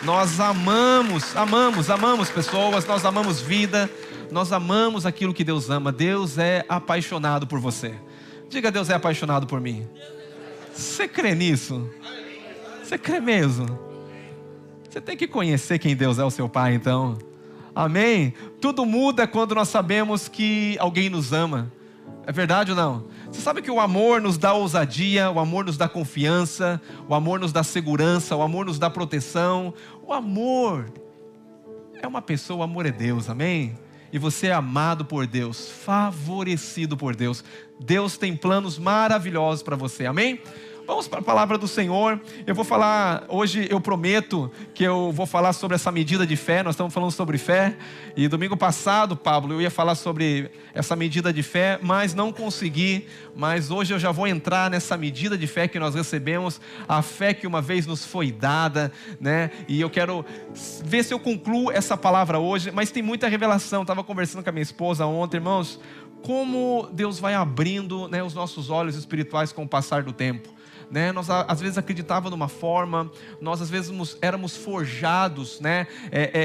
Nós amamos pessoas, nós amamos vida, nós amamos aquilo que Deus ama. Deus é apaixonado por você. Diga: Deus é apaixonado por mim. Você crê nisso? Você crê mesmo? Você tem que conhecer quem Deus é, o seu Pai, então. Amém? Tudo muda quando nós sabemos que alguém nos ama. É verdade ou não? Você sabe que o amor nos dá ousadia, o amor nos dá confiança, o amor nos dá segurança, o amor nos dá proteção. O amor é uma pessoa, o amor é Deus, amém? E você é amado por Deus, favorecido por Deus. Deus tem planos maravilhosos para você, amém? Vamos para a palavra do Senhor. Eu vou falar, hoje eu prometo que eu vou falar sobre essa medida de fé. Nós estamos falando sobre fé. E domingo passado, Pablo, eu ia falar sobre essa medida de fé, mas não consegui. Mas hoje eu já vou entrar nessa medida de fé que nós recebemos. A fé que uma vez nos foi dada, né? E eu quero ver se eu concluo essa palavra hoje. Mas tem muita revelação. Estava conversando com a minha esposa ontem, irmãos. Como Deus vai abrindo, né, os nossos olhos espirituais com o passar do tempo. Né? Nós às vezes acreditávamos de uma forma, nós às vezes éramos forjados, né?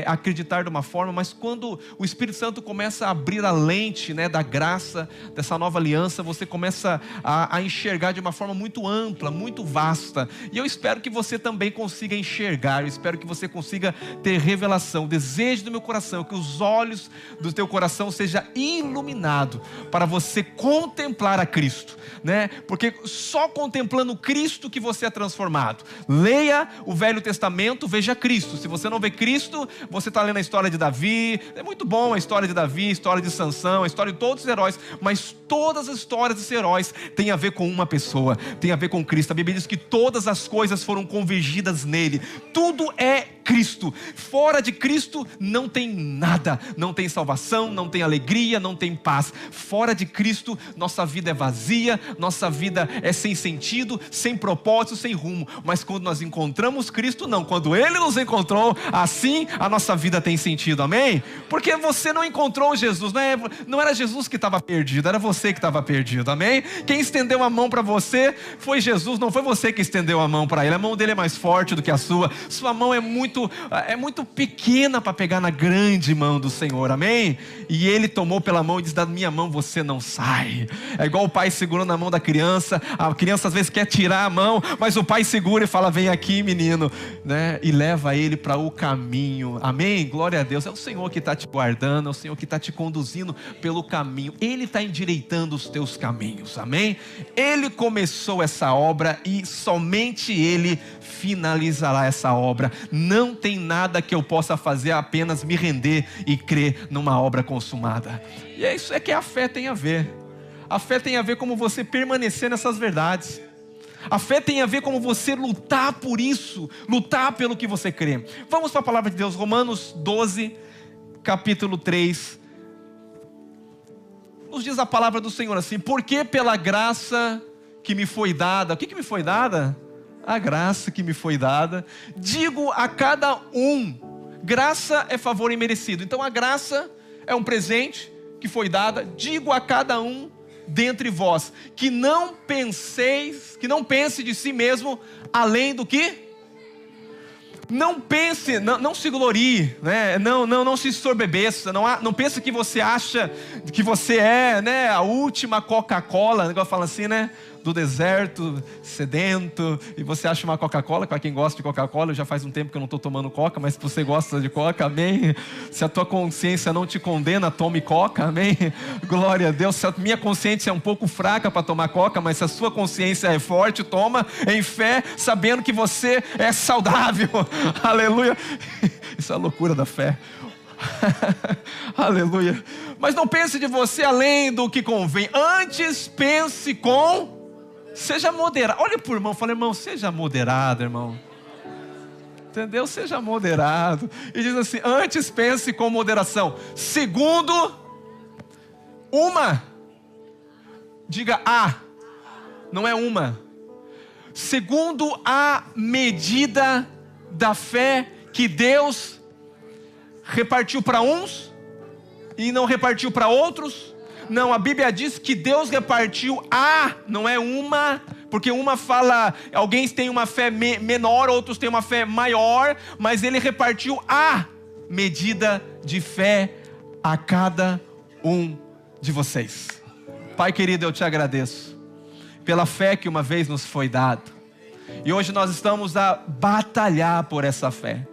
Acreditar de uma forma, mas quando o Espírito Santo começa a abrir a lente, né, da graça, dessa nova aliança, você começa a enxergar de uma forma muito ampla, muito vasta. E eu espero que você também consiga enxergar, eu espero que você consiga ter revelação. O desejo do meu coração é que os olhos do teu coração sejam iluminados para você contemplar a Cristo, né? Porque só contemplando Cristo que você é transformado. Leia o Velho Testamento, veja Cristo. Se você não vê Cristo, você está lendo a história de Davi. É muito bom a história de Davi, a história de Sansão, a história de todos os heróis, mas todas as histórias dos heróis têm a ver com uma pessoa, tem a ver com Cristo. A Bíblia diz que todas as coisas foram convergidas nele. Tudo é Cristo. Fora de Cristo não tem nada. Não tem salvação, não tem alegria, não tem paz. Fora de Cristo, nossa vida é vazia, nossa vida é sem sentido, sem propósito, sem rumo. Mas quando nós encontramos Cristo, não. Quando Ele nos encontrou, assim a nossa vida tem sentido, amém? Porque você não encontrou Jesus, não era Jesus que estava perdido, era você que estava perdido, amém? Quem estendeu a mão para você foi Jesus, não foi você que estendeu a mão para Ele. A mão dele é mais forte do que a sua mão é muito pequena para pegar na grande mão do Senhor, amém? E Ele tomou pela mão e disse: da minha mão você não sai. É igual o pai segurando a mão da criança. A criança às vezes quer tirar a mão, mas o pai segura e fala: vem aqui, menino, né? E leva ele para o caminho, amém? Glória a Deus. É o Senhor que está te guardando, é o Senhor que está te conduzindo pelo caminho. Ele está endireitando os teus caminhos, amém? Ele começou essa obra e somente Ele finalizará essa obra. Não tem nada que eu possa fazer, apenas me render e crer numa obra consumada. E é isso que a fé tem a ver. A fé tem a ver como você permanecer nessas verdades. A fé tem a ver como você lutar por isso, lutar pelo que você crê. Vamos para a palavra de Deus, Romanos 12, capítulo 3. Nos diz a palavra do Senhor assim: porque pela graça que me foi dada. O que me foi dada? A graça que me foi dada. Digo a cada um. Graça é favor imerecido. Então a graça é um presente que foi dada. Digo a cada um dentre vós, que não pense de si mesmo além do que? Não pense, não se glorie, né? Não se sorbebeça, não pense que você acha que você é, né, a última Coca-Cola, o negócio fala assim, né? Do deserto, sedento, e você acha uma Coca-Cola. Para quem gosta de Coca-Cola, já faz um tempo que eu não estou tomando Coca, mas se você gosta de Coca, amém? Se a tua consciência não te condena, tome Coca, amém? Glória a Deus. Se a minha consciência é um pouco fraca para tomar Coca, mas se a sua consciência é forte, toma em fé, sabendo que você é saudável, aleluia. Isso é a loucura da fé. Aleluia. Mas não pense de você além do que convém, antes pense com... Seja moderado. Olha para o irmão, fala: irmão, seja moderado, irmão. Entendeu? Seja moderado. E diz assim: antes pense com moderação, segundo uma. Diga a. Não é uma. Segundo a medida da fé que Deus repartiu para uns e não repartiu para outros. Não, a Bíblia diz que Deus repartiu não é uma Porque uma fala, alguém tem uma fé menor, outros têm uma fé maior, mas Ele repartiu a medida de fé a cada um de vocês. Pai querido, eu te agradeço pela fé que uma vez nos foi dada. E hoje nós estamos a batalhar por essa fé.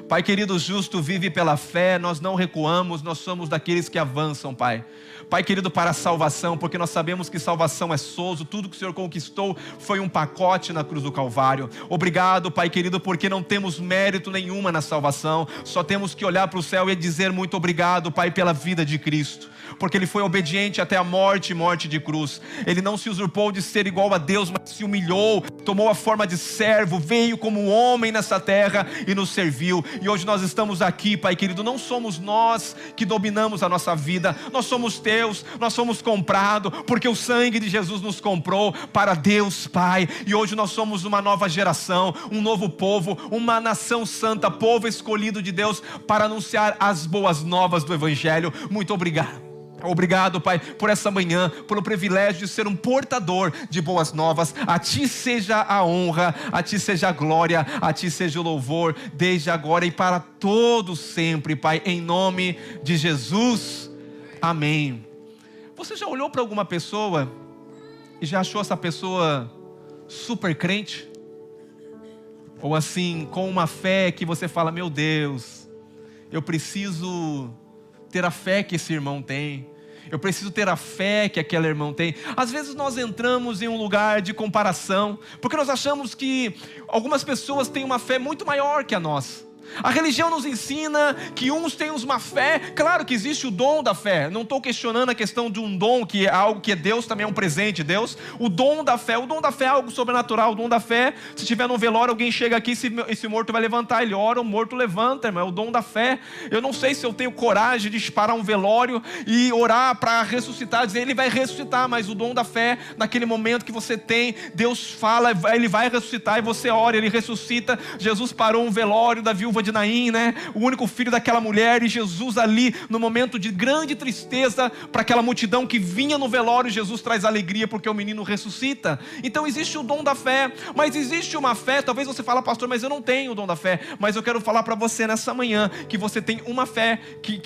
Pai querido, o justo vive pela fé, nós não recuamos, nós somos daqueles que avançam, Pai. Pai querido, para a salvação, porque nós sabemos que salvação é sozo, tudo que o Senhor conquistou foi um pacote na cruz do Calvário. Obrigado, Pai querido, porque não temos mérito nenhuma na salvação, só temos que olhar para o céu e dizer muito obrigado, Pai, pela vida de Cristo. Porque Ele foi obediente até a morte de cruz. Ele não se usurpou de ser igual a Deus, mas se humilhou, tomou a forma de servo, veio como um homem nessa terra e nos serviu. E hoje nós estamos aqui, Pai querido, não somos nós que dominamos a nossa vida, nós somos Teus, nós somos comprados, porque o sangue de Jesus nos comprou para Deus Pai. E hoje nós somos uma nova geração, um novo povo, uma nação santa, povo escolhido de Deus para anunciar as boas novas do Evangelho. Muito obrigado. Obrigado, Pai, por essa manhã, pelo privilégio de ser um portador de boas novas. A Ti seja a honra, a Ti seja a glória, a Ti seja o louvor, desde agora e para todos sempre, Pai, em nome de Jesus, amém. Você já olhou para alguma pessoa e já achou essa pessoa super crente? Ou assim, com uma fé que você fala, meu Deus, eu preciso ter a fé que esse irmão tem, eu preciso ter a fé que aquele irmão tem. Às vezes nós entramos em um lugar de comparação, porque nós achamos que algumas pessoas têm uma fé muito maior que a nossa. A religião nos ensina que uns têm uma fé, claro que existe o dom da fé, não estou questionando a questão de um dom, que é algo que é Deus, também é um presente de Deus. O dom da fé é algo sobrenatural. O dom da fé, se tiver no velório, alguém chega aqui, esse morto vai levantar, ele ora, o morto levanta, irmão, é o dom da fé. Eu não sei se eu tenho coragem de disparar um velório e orar para ressuscitar, dizer, ele vai ressuscitar, mas o dom da fé, naquele momento que você tem, Deus fala, ele vai ressuscitar, e você ora, ele ressuscita. Jesus parou um velório da viúva de Naim, né? O único filho daquela mulher, e Jesus ali no momento de grande tristeza para aquela multidão que vinha no velório, Jesus traz alegria porque o menino ressuscita. Então existe o dom da fé, mas existe uma fé, talvez você fale, pastor, mas eu não tenho o dom da fé. Mas eu quero falar para você nessa manhã que você tem uma fé que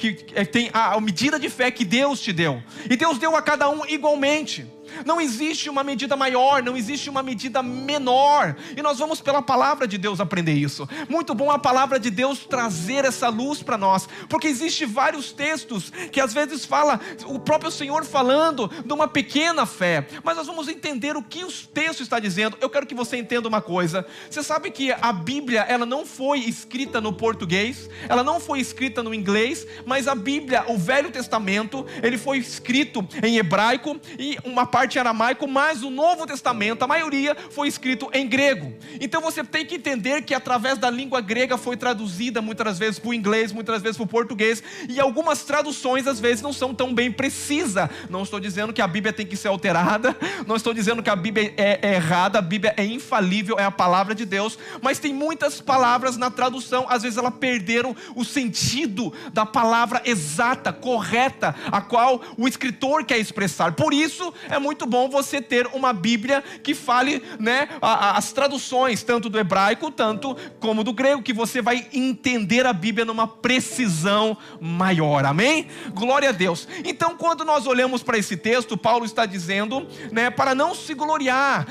tem a medida de fé que Deus te deu, e Deus deu a cada um igualmente. Não existe uma medida maior, não existe uma medida menor. E nós vamos pela palavra de Deus aprender isso. Muito bom a palavra de Deus trazer essa luz para nós, porque existe vários textos que às vezes fala o próprio Senhor falando de uma pequena fé, mas nós vamos entender o que o texto está dizendo. Eu quero que você entenda uma coisa. Você sabe que a Bíblia, ela não foi escrita no português, ela não foi escrita no inglês, mas a Bíblia, o Velho Testamento, ele foi escrito em hebraico e uma parte aramaico, mas o Novo Testamento, a maioria foi escrito em grego. Então você tem que entender que através da língua grega foi traduzida muitas vezes para o inglês, muitas vezes para o português, e algumas traduções às vezes não são tão bem precisas. Não estou dizendo que a Bíblia tem que ser alterada, não estou dizendo que a Bíblia é errada, a Bíblia é infalível, é a palavra de Deus, mas tem muitas palavras na tradução, às vezes elas perderam o sentido da palavra exata, correta, a qual o escritor quer expressar. Por isso é muito bom você ter uma Bíblia que fale, né, as traduções, tanto do hebraico, tanto como do grego, que você vai entender a Bíblia numa precisão maior, amém? Glória a Deus. Então quando nós olhamos para esse texto, Paulo está dizendo, né, para não se gloriar.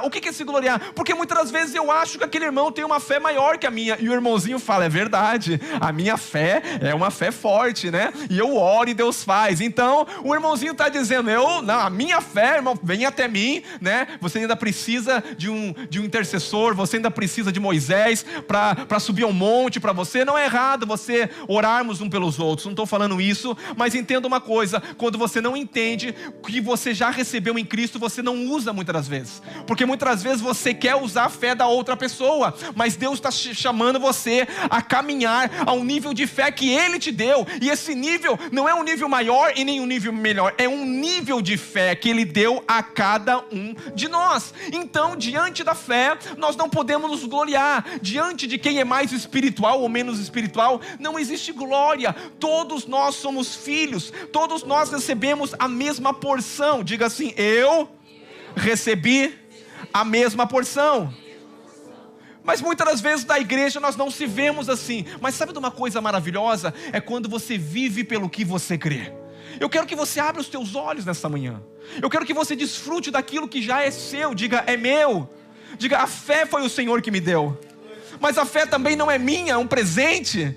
O que é se gloriar? Porque muitas das vezes eu acho que aquele irmão tem uma fé maior que a minha, e o irmãozinho fala, é verdade, a minha fé é uma fé forte, né, e eu oro e Deus faz. Então o irmãozinho está dizendo, a minha fé, irmão, vem até mim, né? Você ainda precisa de um intercessor, você ainda precisa de Moisés para subir ao monte para você. Não é errado você orarmos um pelos outros, não estou falando isso, mas entenda uma coisa, quando você não entende que você já recebeu em Cristo, você não usa muitas das vezes, porque muitas das vezes você quer usar a fé da outra pessoa, mas Deus está chamando você a caminhar a um nível de fé que Ele te deu, e esse nível não é um nível maior e nem um nível melhor, é um nível de fé que Ele deu a cada um de nós. Então, diante da fé, nós não podemos nos gloriar. Diante de quem é mais espiritual ou menos espiritual, não existe glória. Todos nós somos filhos, todos nós recebemos a mesma porção. Diga assim, eu recebi A mesma porção. Mas muitas das vezes na igreja nós não se vemos assim. Mas sabe de uma coisa maravilhosa? É quando você vive pelo que você crê. Eu quero que você abra os teus olhos nessa manhã. Eu quero que você desfrute daquilo que já é seu. Diga, é meu. Diga, a fé foi o Senhor que me deu. Mas a fé também não é minha, é um presente.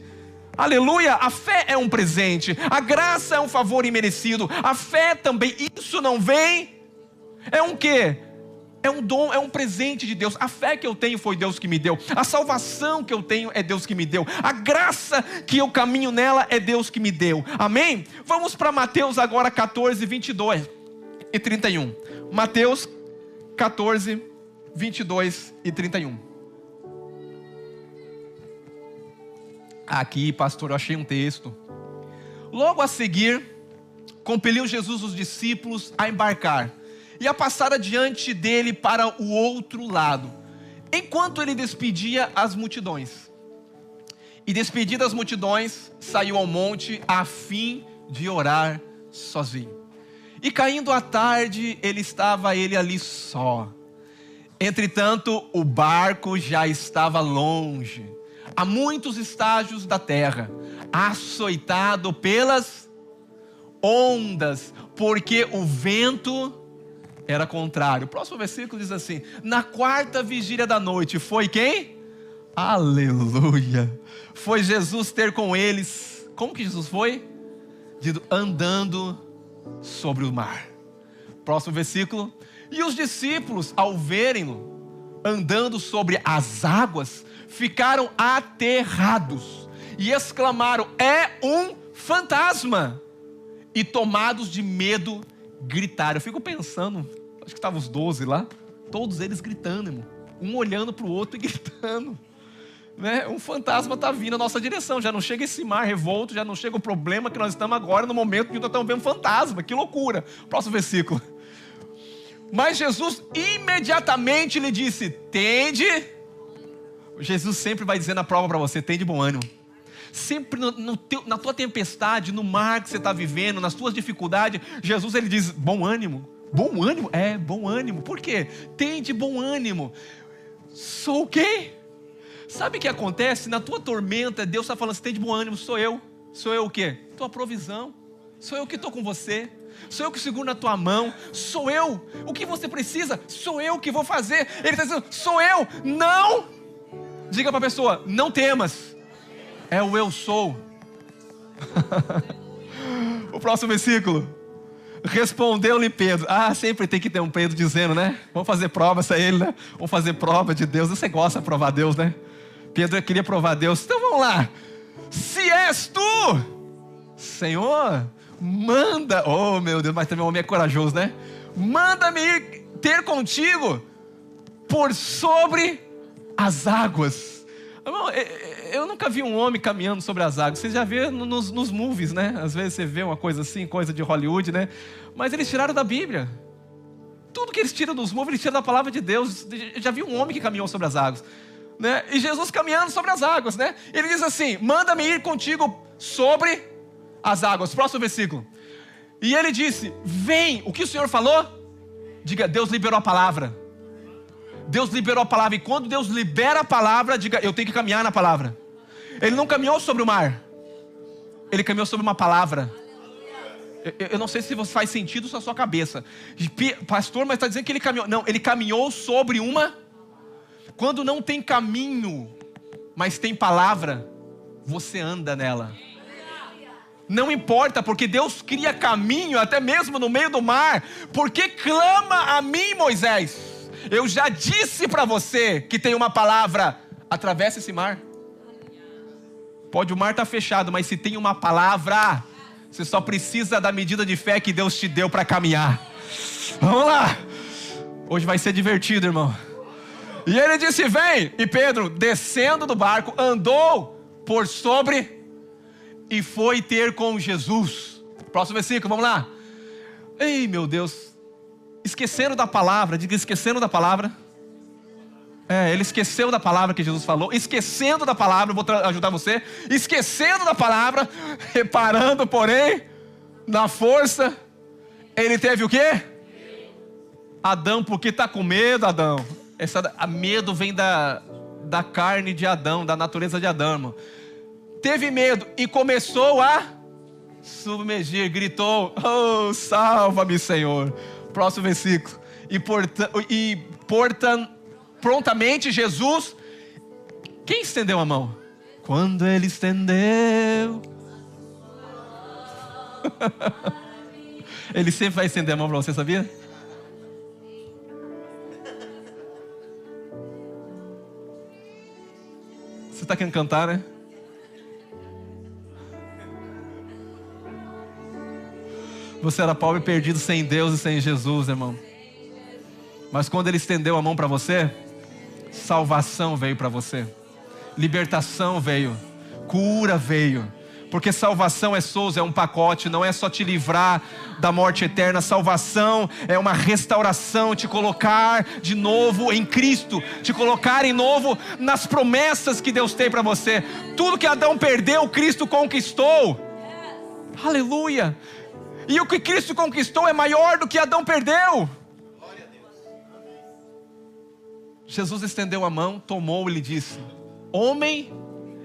Aleluia, a fé é um presente. A graça é um favor imerecido. A fé também, isso não vem. É um quê? É um dom, é um presente de Deus. A fé que eu tenho foi Deus que me deu. A salvação que eu tenho é Deus que me deu. A graça que eu caminho nela é Deus que me deu. Amém? Vamos para Mateus agora 14, 22 e 31. Mateus 14, 22 e 31. Aqui, pastor, eu achei um texto. Logo a seguir, compeliu Jesus os discípulos a embarcar e a passar adiante dele para o outro lado, enquanto ele despedia as multidões. E despedidas as multidões, saiu ao monte a fim de orar sozinho. E caindo a tarde, estava ele ali só. Entretanto, o barco já estava longe, a muitos estágios da terra, açoitado pelas ondas, porque o vento era contrário. O próximo versículo diz assim: na quarta vigília da noite, foi quem? Aleluia! Foi Jesus ter com eles. Como que Jesus foi? Andando sobre o mar. Próximo versículo: e os discípulos, ao verem-no andando sobre as águas, ficaram aterrados e exclamaram: é um fantasma! E tomados de medo, gritaram. Eu fico pensando, acho que estavam os 12 lá, todos eles gritando, irmão. Um olhando para o outro e gritando, né? Um fantasma está vindo na nossa direção. Já não chega esse mar revolto, já não chega o problema que nós estamos agora, no momento que nós estamos vendo um fantasma. Que loucura. Próximo versículo: mas Jesus imediatamente lhe disse: tende. Jesus sempre vai dizer na prova para você: tem de bom ânimo. Sempre na tua tempestade, no mar que você está vivendo, nas tuas dificuldades, Jesus ele diz: bom ânimo. Bom ânimo? É, bom ânimo. Por quê? Tem de bom ânimo. Sou o quê? Sabe o que acontece? Na tua tormenta, Deus está falando: você tem de bom ânimo, sou eu. Sou eu o quê? Tua provisão. Sou eu que estou com você. Sou eu que seguro na tua mão. Sou eu. O que você precisa? Sou eu que vou fazer. Ele está dizendo: sou eu. Não. Diga para a pessoa: não temas. É o eu sou. O próximo versículo: respondeu-lhe Pedro. Sempre tem que ter um Pedro dizendo, né? Vamos fazer provas a ele, né? Vamos fazer prova de Deus. Você gosta de provar Deus, né? Pedro queria provar Deus. Então vamos lá: se és tu, Senhor, manda. Oh meu Deus, mas também o homem é corajoso, né? Manda-me ir ter contigo por sobre as águas. Eu nunca vi um homem caminhando sobre as águas. Você já vê nos movies, né? Às vezes você vê uma coisa assim, coisa de Hollywood, né? Mas eles tiraram da Bíblia. Tudo que eles tiram dos movies, eles tiram da palavra de Deus. Eu já vi um homem que caminhou sobre as águas, né? E Jesus caminhando sobre as águas, né? Ele diz assim: manda-me ir contigo sobre as águas. Próximo versículo: e ele disse: vem. O que o Senhor falou? Diga: Deus liberou a palavra. Deus liberou a palavra. E quando Deus libera a palavra, diga: eu tenho que caminhar na palavra. Ele não caminhou sobre o mar, ele caminhou sobre uma palavra. Eu não sei se faz sentido na sua cabeça, pastor, mas está dizendo que ele caminhou. Não, ele caminhou sobre uma. Quando não tem caminho, mas tem palavra, você anda nela. Não importa, porque Deus cria caminho até mesmo no meio do mar. Porque clama a mim, Moisés. Eu já disse para você que tem uma palavra. Atravessa esse mar. Pode o mar estar fechado, mas se tem uma palavra, você só precisa da medida de fé que Deus te deu para caminhar. Vamos lá. Hoje vai ser divertido, irmão. E ele disse: vem. E Pedro, descendo do barco, andou por sobre e foi ter com Jesus. Próximo versículo, vamos lá. Ei, meu Deus. Esqueceram da palavra. Diga: esqueceram da palavra. Ele esqueceu da palavra que Jesus falou. Esquecendo da palavra, vou ajudar você. Esquecendo da palavra, reparando, porém, na força, ele teve o quê? Adão, porque está com medo, Adão? A medo vem da carne de Adão, da natureza de Adão, irmão. Teve medo e começou a submergir, gritou: oh, salva-me, Senhor. Próximo versículo. Prontamente Jesus, quem estendeu a mão? Quando ele estendeu, ele sempre vai estender a mão para você, sabia? Você está querendo cantar, né? Você era pobre e perdido sem Deus e sem Jesus, irmão. Mas quando ele estendeu a mão para você, salvação veio para você, libertação veio, cura veio. Porque salvação é souza, é um pacote, não é só te livrar da morte eterna. Salvação é uma restauração, te colocar de novo em Cristo, te colocar em novo nas promessas que Deus tem para você. Tudo que Adão perdeu, Cristo conquistou. Aleluia! E o que Cristo conquistou é maior do que Adão perdeu. Jesus estendeu a mão, tomou e lhe disse: homem,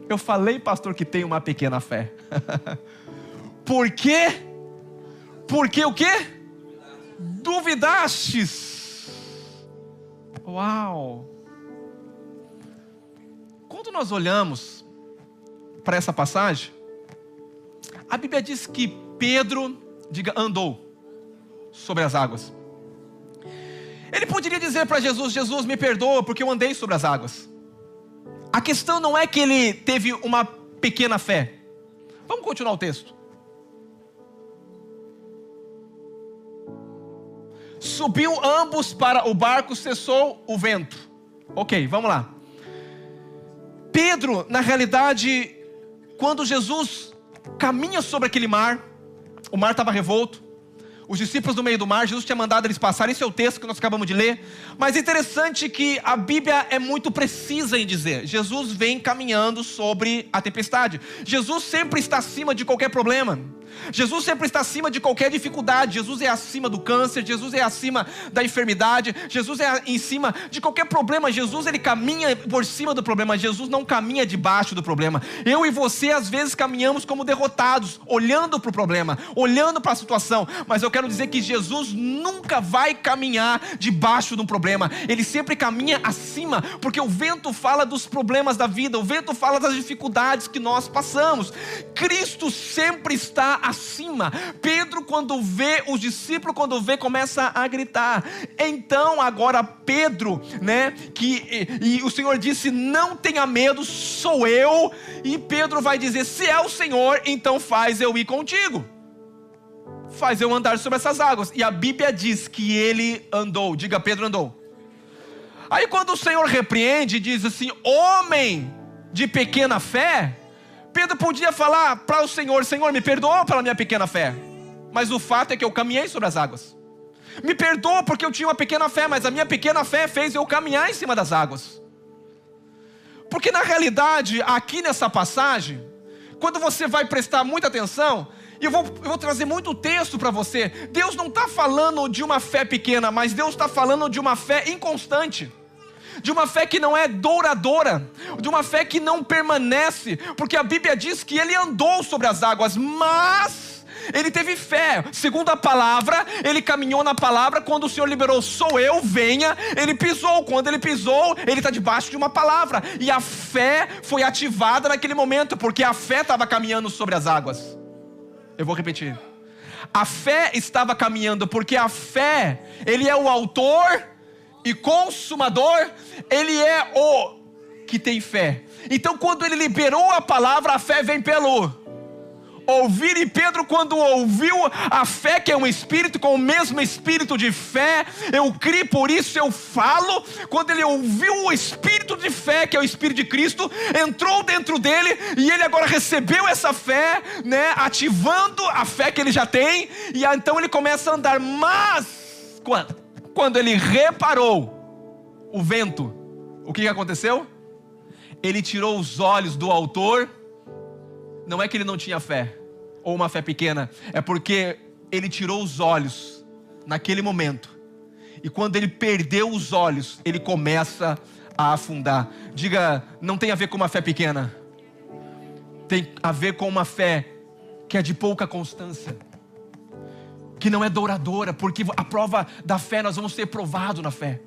eu falei, pastor, que tem uma pequena fé. Por quê? Porque o quê? Duvidastes. Uau! Quando nós olhamos para essa passagem, a Bíblia diz que Pedro, andou sobre as águas. Ele poderia dizer para Jesus: Jesus, me perdoa porque eu andei sobre as águas. A questão não é que ele teve uma pequena fé. Vamos continuar o texto. Subiu ambos para o barco, cessou o vento. Ok, vamos lá. Pedro, na realidade, quando Jesus caminha sobre aquele mar, o mar estava revolto, os discípulos no meio do mar, Jesus tinha mandado eles passarem. Esse é o texto que nós acabamos de ler. Mas é interessante que a Bíblia é muito precisa em dizer: Jesus vem caminhando sobre a tempestade. Jesus sempre está acima de qualquer problema. Jesus sempre está acima de qualquer dificuldade. Jesus é acima do câncer, Jesus é acima da enfermidade, Jesus é em cima de qualquer problema. Jesus, ele caminha por cima do problema. Jesus não caminha debaixo do problema. Eu e você às vezes caminhamos como derrotados, olhando para o problema, olhando para a situação. Mas eu quero dizer que Jesus nunca vai caminhar debaixo de um problema. Ele sempre caminha acima, porque o vento fala dos problemas da vida, o vento fala das dificuldades que nós passamos. Cristo sempre está acima. Pedro, quando vê, os discípulos quando vê, começa a gritar. Então agora Pedro, né, e o Senhor disse: não tenha medo, sou eu. E Pedro vai dizer: se é o Senhor, então faz eu ir contigo, faz eu andar sobre essas águas. E a Bíblia diz que ele andou. Diga: Pedro andou. Aí quando o Senhor repreende, diz assim: homem de pequena fé, Pedro podia falar para o Senhor: Senhor, me perdoa pela minha pequena fé, mas o fato é que eu caminhei sobre as águas. Me perdoa porque eu tinha uma pequena fé, mas a minha pequena fé fez eu caminhar em cima das águas. Porque na realidade, aqui nessa passagem, quando você vai prestar muita atenção, e eu vou trazer muito texto para você, Deus não está falando de uma fé pequena, mas Deus está falando de uma fé inconstante, de uma fé que não é duradoura, de uma fé que não permanece. Porque a Bíblia diz que ele andou sobre as águas, mas ele teve fé, segundo a palavra. Ele caminhou na palavra. Quando o Senhor liberou: sou eu, venha, ele pisou. Quando ele pisou, ele está debaixo de uma palavra, e a fé foi ativada naquele momento, porque a fé estava caminhando sobre as águas. Eu vou repetir: a fé estava caminhando, porque a fé, ele é o autor e consumador, ele é o que tem fé. Então quando ele liberou a palavra, a fé vem pelo ouvir. E Pedro, quando ouviu a fé, que é um espírito, com o mesmo espírito de fé, eu criei, por isso eu falo. Quando ele ouviu o espírito de fé, que é o espírito de Cristo, entrou dentro dele, e ele agora recebeu essa fé, né, ativando a fé que ele já tem. E então ele começa a andar. Mas quando ele reparou o vento, o que aconteceu? Ele tirou os olhos do autor. Não é que ele não tinha fé, ou uma fé pequena, é porque ele tirou os olhos naquele momento, E quando ele perdeu os olhos, ele começa a afundar. Diga, não tem a ver com uma fé pequena. Tem a ver com uma fé que é de pouca constância, que não é douradora, porque a prova da fé, nós vamos ser provados na fé.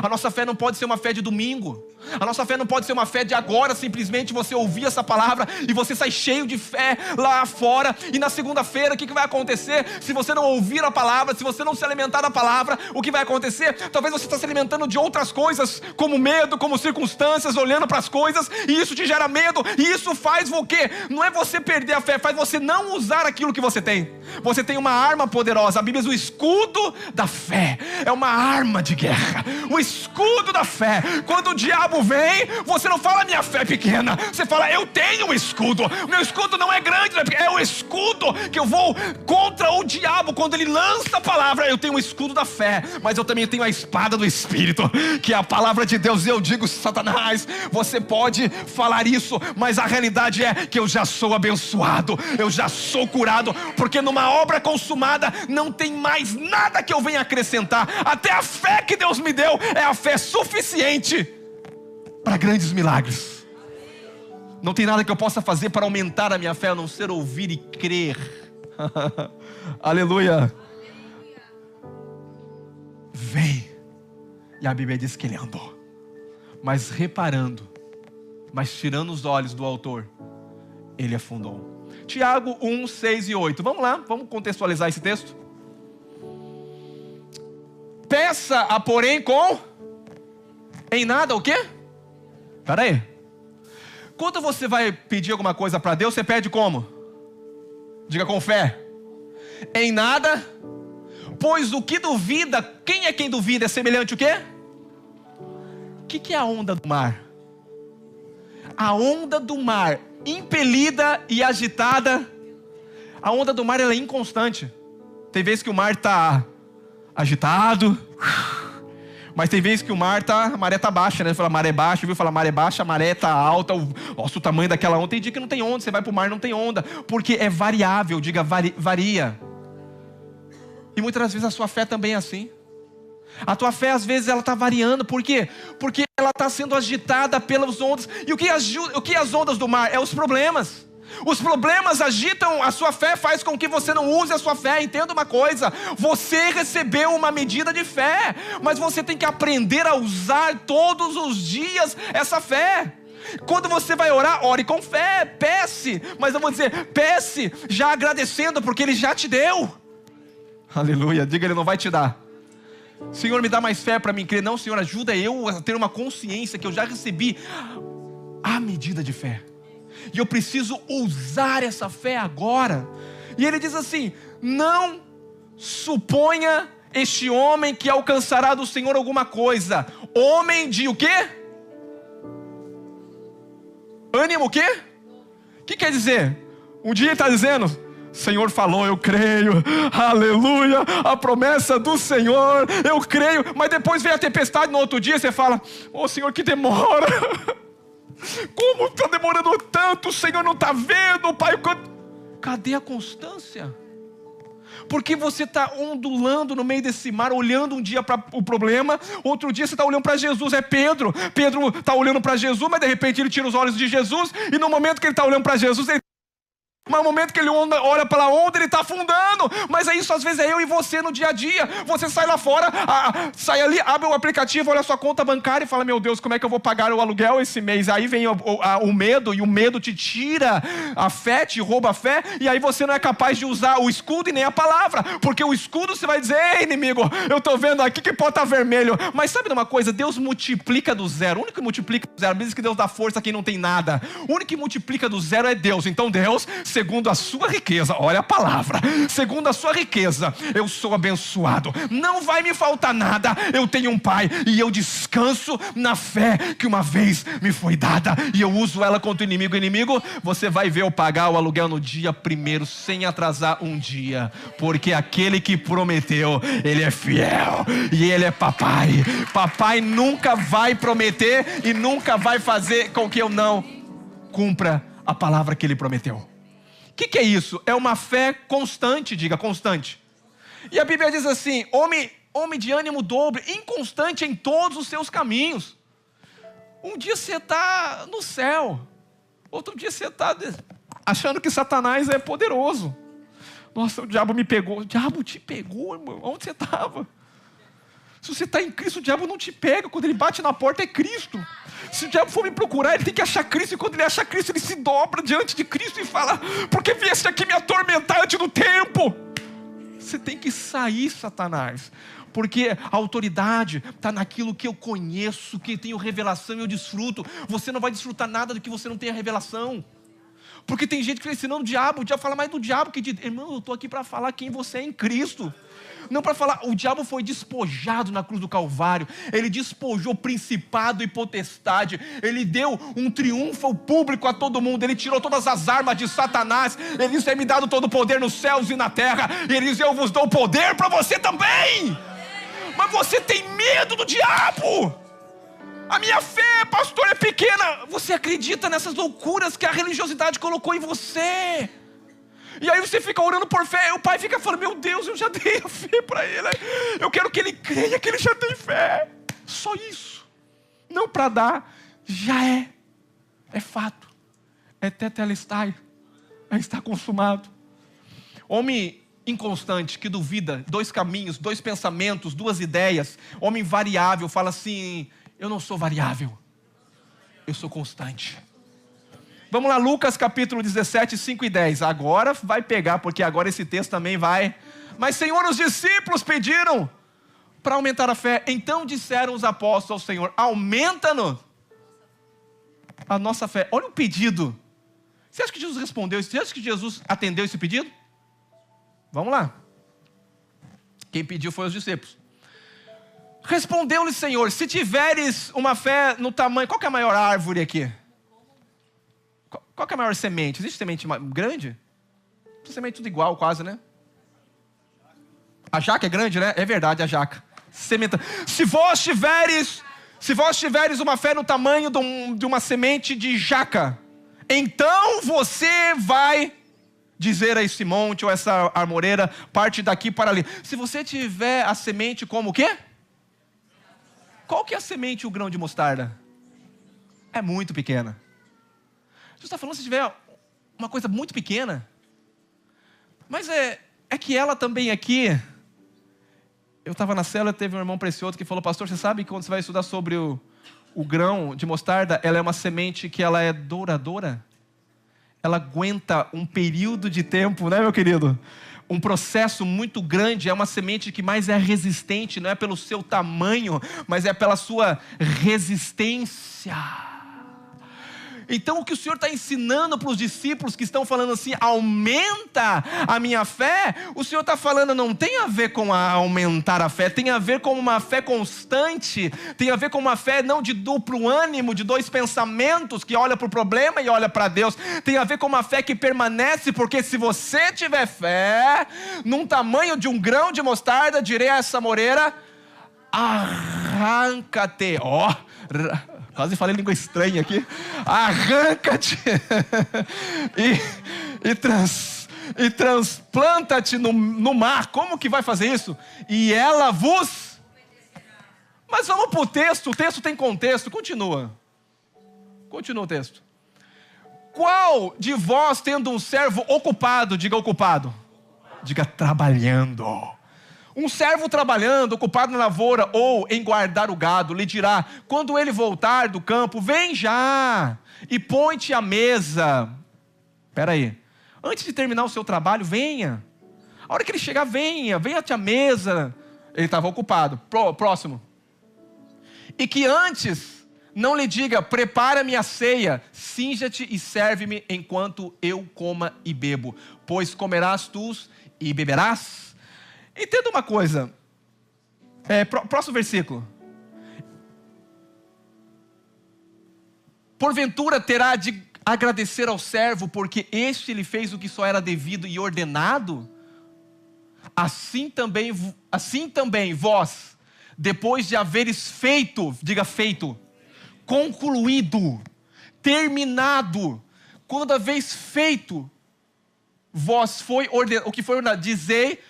A nossa fé não pode ser uma fé de domingo. A nossa fé não pode ser uma fé de agora, simplesmente você ouvir essa palavra e você sai cheio de fé lá fora. E na segunda-feira, o que vai acontecer? Se você não ouvir a palavra, se você não se alimentar da palavra, o que vai acontecer? Talvez você está se alimentando de outras coisas, como medo, como circunstâncias, olhando para as coisas, e isso te gera medo, e isso faz o quê? Não é você perder a fé, faz você não usar aquilo que você tem. Você tem uma arma poderosa. A Bíblia diz o escudo da fé. É uma arma de guerra. O escudo da fé. Quando o diabo vem, você não fala minha fé é pequena, você fala eu tenho um escudo. Meu escudo não é grande, é o escudo que eu vou contra o diabo. Quando ele lança a palavra, eu tenho o escudo da fé, mas eu também tenho a espada do Espírito, que é a palavra de Deus. E eu digo, Satanás, você pode falar isso, mas a realidade é que eu já sou abençoado, eu já sou curado, porque numa obra consumada não tem mais nada que eu venha acrescentar. Até a fé que Deus me deu é a fé suficiente para grandes milagres. Não tem nada que eu possa fazer para aumentar a minha fé, a não ser ouvir e crer. Aleluia. Vem. E a Bíblia diz que ele andou, mas reparando, mas tirando os olhos do autor, ele afundou. Tiago 1, 6 e 8. Vamos lá, vamos contextualizar esse texto. Peça, porém, em nada o quê? Espera aí. Quando você vai pedir alguma coisa para Deus, você pede como? Diga com fé. Em nada, pois o que duvida, quem é quem duvida? É semelhante o quê? O que é a onda do mar? A onda do mar, impelida e agitada. A onda do mar, ela é inconstante. Tem vezes que o mar está agitado, mas tem vezes que a maré está baixa, né? Você fala maré baixa, viu? Fala maré baixa, a maré está alta, nossa, o tamanho daquela onda. Tem dia que não tem onda, você vai para o mar, não tem onda, porque é variável, diga varia. E muitas das vezes a sua fé também é assim. A tua fé às vezes ela está variando, por quê? Porque ela está sendo agitada pelas ondas. E o que as ondas do mar? É os problemas. Os problemas agitam a sua fé, faz com que você não use a sua fé. Entenda uma coisa, você recebeu uma medida de fé, mas você tem que aprender a usar todos os dias essa fé. Quando você vai orar, ore com fé, peça, mas eu vou dizer, peça já agradecendo, porque Ele já te deu. Aleluia, diga, Ele não vai te dar. Senhor, me dá mais fé para mim crer. Não, Senhor, ajuda eu a ter uma consciência que eu já recebi a medida de fé, e eu preciso usar essa fé agora. E ele diz assim: não suponha este homem que alcançará do Senhor alguma coisa. Homem de o quê? Ânimo o quê? O que quer dizer? Um dia ele está dizendo: Senhor falou, eu creio, aleluia, a promessa do Senhor, eu creio. Mas depois vem a tempestade, no outro dia você fala: ô Senhor, que demora. Como está demorando tanto? O Senhor não está vendo, Pai. Cadê a constância? Porque você está ondulando no meio desse mar, olhando um dia para o problema, outro dia você está olhando para Jesus. É Pedro está olhando para Jesus, mas de repente ele tira os olhos de Jesus, e no momento que ele está olhando para Jesus, mas no momento que ele olha para a onda, ele está afundando. Mas é isso, às vezes é eu e você no dia a dia. Você sai lá fora, sai ali, abre o aplicativo, olha a sua conta bancária e fala: meu Deus, como é que eu vou pagar o aluguel esse mês? Aí vem o medo, e o medo te tira a fé, te rouba a fé. E aí você não é capaz de usar o escudo e nem a palavra, porque o escudo você vai dizer: ei, inimigo, eu estou vendo aqui que pode estar vermelho. Mas sabe de uma coisa? Deus multiplica do zero. O único que multiplica do zero, diz que Deus dá força a quem não tem nada. O único que multiplica do zero é Deus. Então Deus, segundo a sua riqueza, olha a palavra, segundo a sua riqueza, eu sou abençoado, não vai me faltar nada, eu tenho um Pai, e eu descanso na fé que uma vez me foi dada, e eu uso ela contra o inimigo. Você vai ver eu pagar o aluguel no dia 1º, sem atrasar um dia, porque aquele que prometeu, Ele é fiel, e Ele é papai nunca vai prometer, e nunca vai fazer com que eu não cumpra a palavra que Ele prometeu. O que é isso? É uma fé constante, diga constante. E a Bíblia diz assim: homem homem de ânimo dobre, inconstante em todos os seus caminhos. Um dia você está no céu, outro dia você está achando que Satanás é poderoso. Nossa, o diabo me pegou. O diabo te pegou, irmão. Onde você estava? Se você está em Cristo, o diabo não te pega. Quando ele bate na porta, é Cristo. Se o diabo for me procurar, ele tem que achar Cristo. E quando ele acha Cristo, ele se dobra diante de Cristo e fala: por que vieste aqui me atormentar antes do tempo? Você tem que sair, Satanás. Porque a autoridade está naquilo que eu conheço, que tenho revelação e eu desfruto. Você não vai desfrutar nada do que você não tem a revelação. Porque tem gente que está ensinando o diabo fala mais do diabo que de... Irmão, eu estou aqui para falar quem você é em Cristo. Não para falar, o diabo foi despojado na cruz do Calvário. Ele despojou principado e potestade. Ele deu um triunfo público a todo mundo. Ele tirou todas as armas de Satanás. Ele disse: tem me dado todo o poder nos céus e na terra. E ele diz: eu vos dou poder para você também. Mas você tem medo do diabo. A minha fé, pastor, é pequena. Você acredita nessas loucuras que a religiosidade colocou em você. E aí você fica orando por fé. E o pai fica falando: meu Deus, eu já dei a fé para ele. Eu quero que ele creia que ele já tem fé. Só isso. Não para dar. Já é. É fato. É tetelestai. Está consumado. Homem inconstante, que duvida. 2 caminhos, 2 pensamentos, 2 ideias. Homem variável, fala assim: eu não sou variável, eu sou constante. Vamos lá, Lucas capítulo 17, 5 e 10. Agora vai pegar, porque agora esse texto também vai. Mas, Senhor, os discípulos pediram para aumentar a fé. Então disseram os apóstolos ao Senhor: aumenta-nos a nossa fé. Olha o pedido. Você acha que Jesus respondeu? Você acha que Jesus atendeu esse pedido? Vamos lá. Quem pediu foi os discípulos. Respondeu-lhe, Senhor: se tiveres uma fé no tamanho... Qual que é a maior árvore aqui? Qual que é a maior semente? Existe semente grande? Semente tudo igual quase, né? A jaca é grande, né? É verdade, a jaca. Se vós tiveres uma fé no tamanho de uma semente de jaca, então você vai dizer a esse monte ou essa armoreira: parte daqui para ali. Se você tiver a semente como o quê? Qual que é a semente, o grão de mostarda? É muito pequena. Jesus está falando: se tiver uma coisa muito pequena. Mas é que ela também aqui... Eu estava na célula, teve um irmão precioso que falou: pastor, você sabe que quando você vai estudar sobre o grão de mostarda, ela é uma semente que ela é duradoura? Ela aguenta um período de tempo, né, meu querido? Um processo muito grande. É uma semente que mais é resistente, não é pelo seu tamanho, mas é pela sua resistência. Então o que o Senhor está ensinando para os discípulos que estão falando assim: aumenta a minha fé, o Senhor está falando, não tem a ver com aumentar a fé, tem a ver com uma fé constante, tem a ver com uma fé não de duplo ânimo, de 2 pensamentos, que olha para o problema e olha para Deus. Tem a ver com uma fé que permanece, porque se você tiver fé num tamanho de um grão de mostarda, direi a essa moreira: arranca-te. Quase falei língua estranha aqui. Arranca-te e transplanta-te no mar. Como que vai fazer isso? E ela vos... Mas vamos para o texto tem contexto. Continua o texto. Qual de vós, tendo um servo ocupado, diga ocupado, diga trabalhando, um servo trabalhando, ocupado na lavoura ou em guardar o gado, lhe dirá, quando ele voltar do campo: vem já e põe-te à mesa. Espera aí, antes de terminar o seu trabalho, venha. A hora que ele chegar, venha-te à mesa. Ele estava ocupado. Próximo. E que antes não lhe diga: prepara-me a ceia, cinja-te e serve-me enquanto eu coma e bebo, pois comerás tu e beberás. Entenda uma coisa. Próximo versículo. Porventura terá de agradecer ao servo, porque este lhe fez o que só era devido e ordenado? Assim também vós, depois de haveres feito, diga feito, concluído, terminado, quando haveis feito, vós foi ordenado, o que foi ordenado, dizei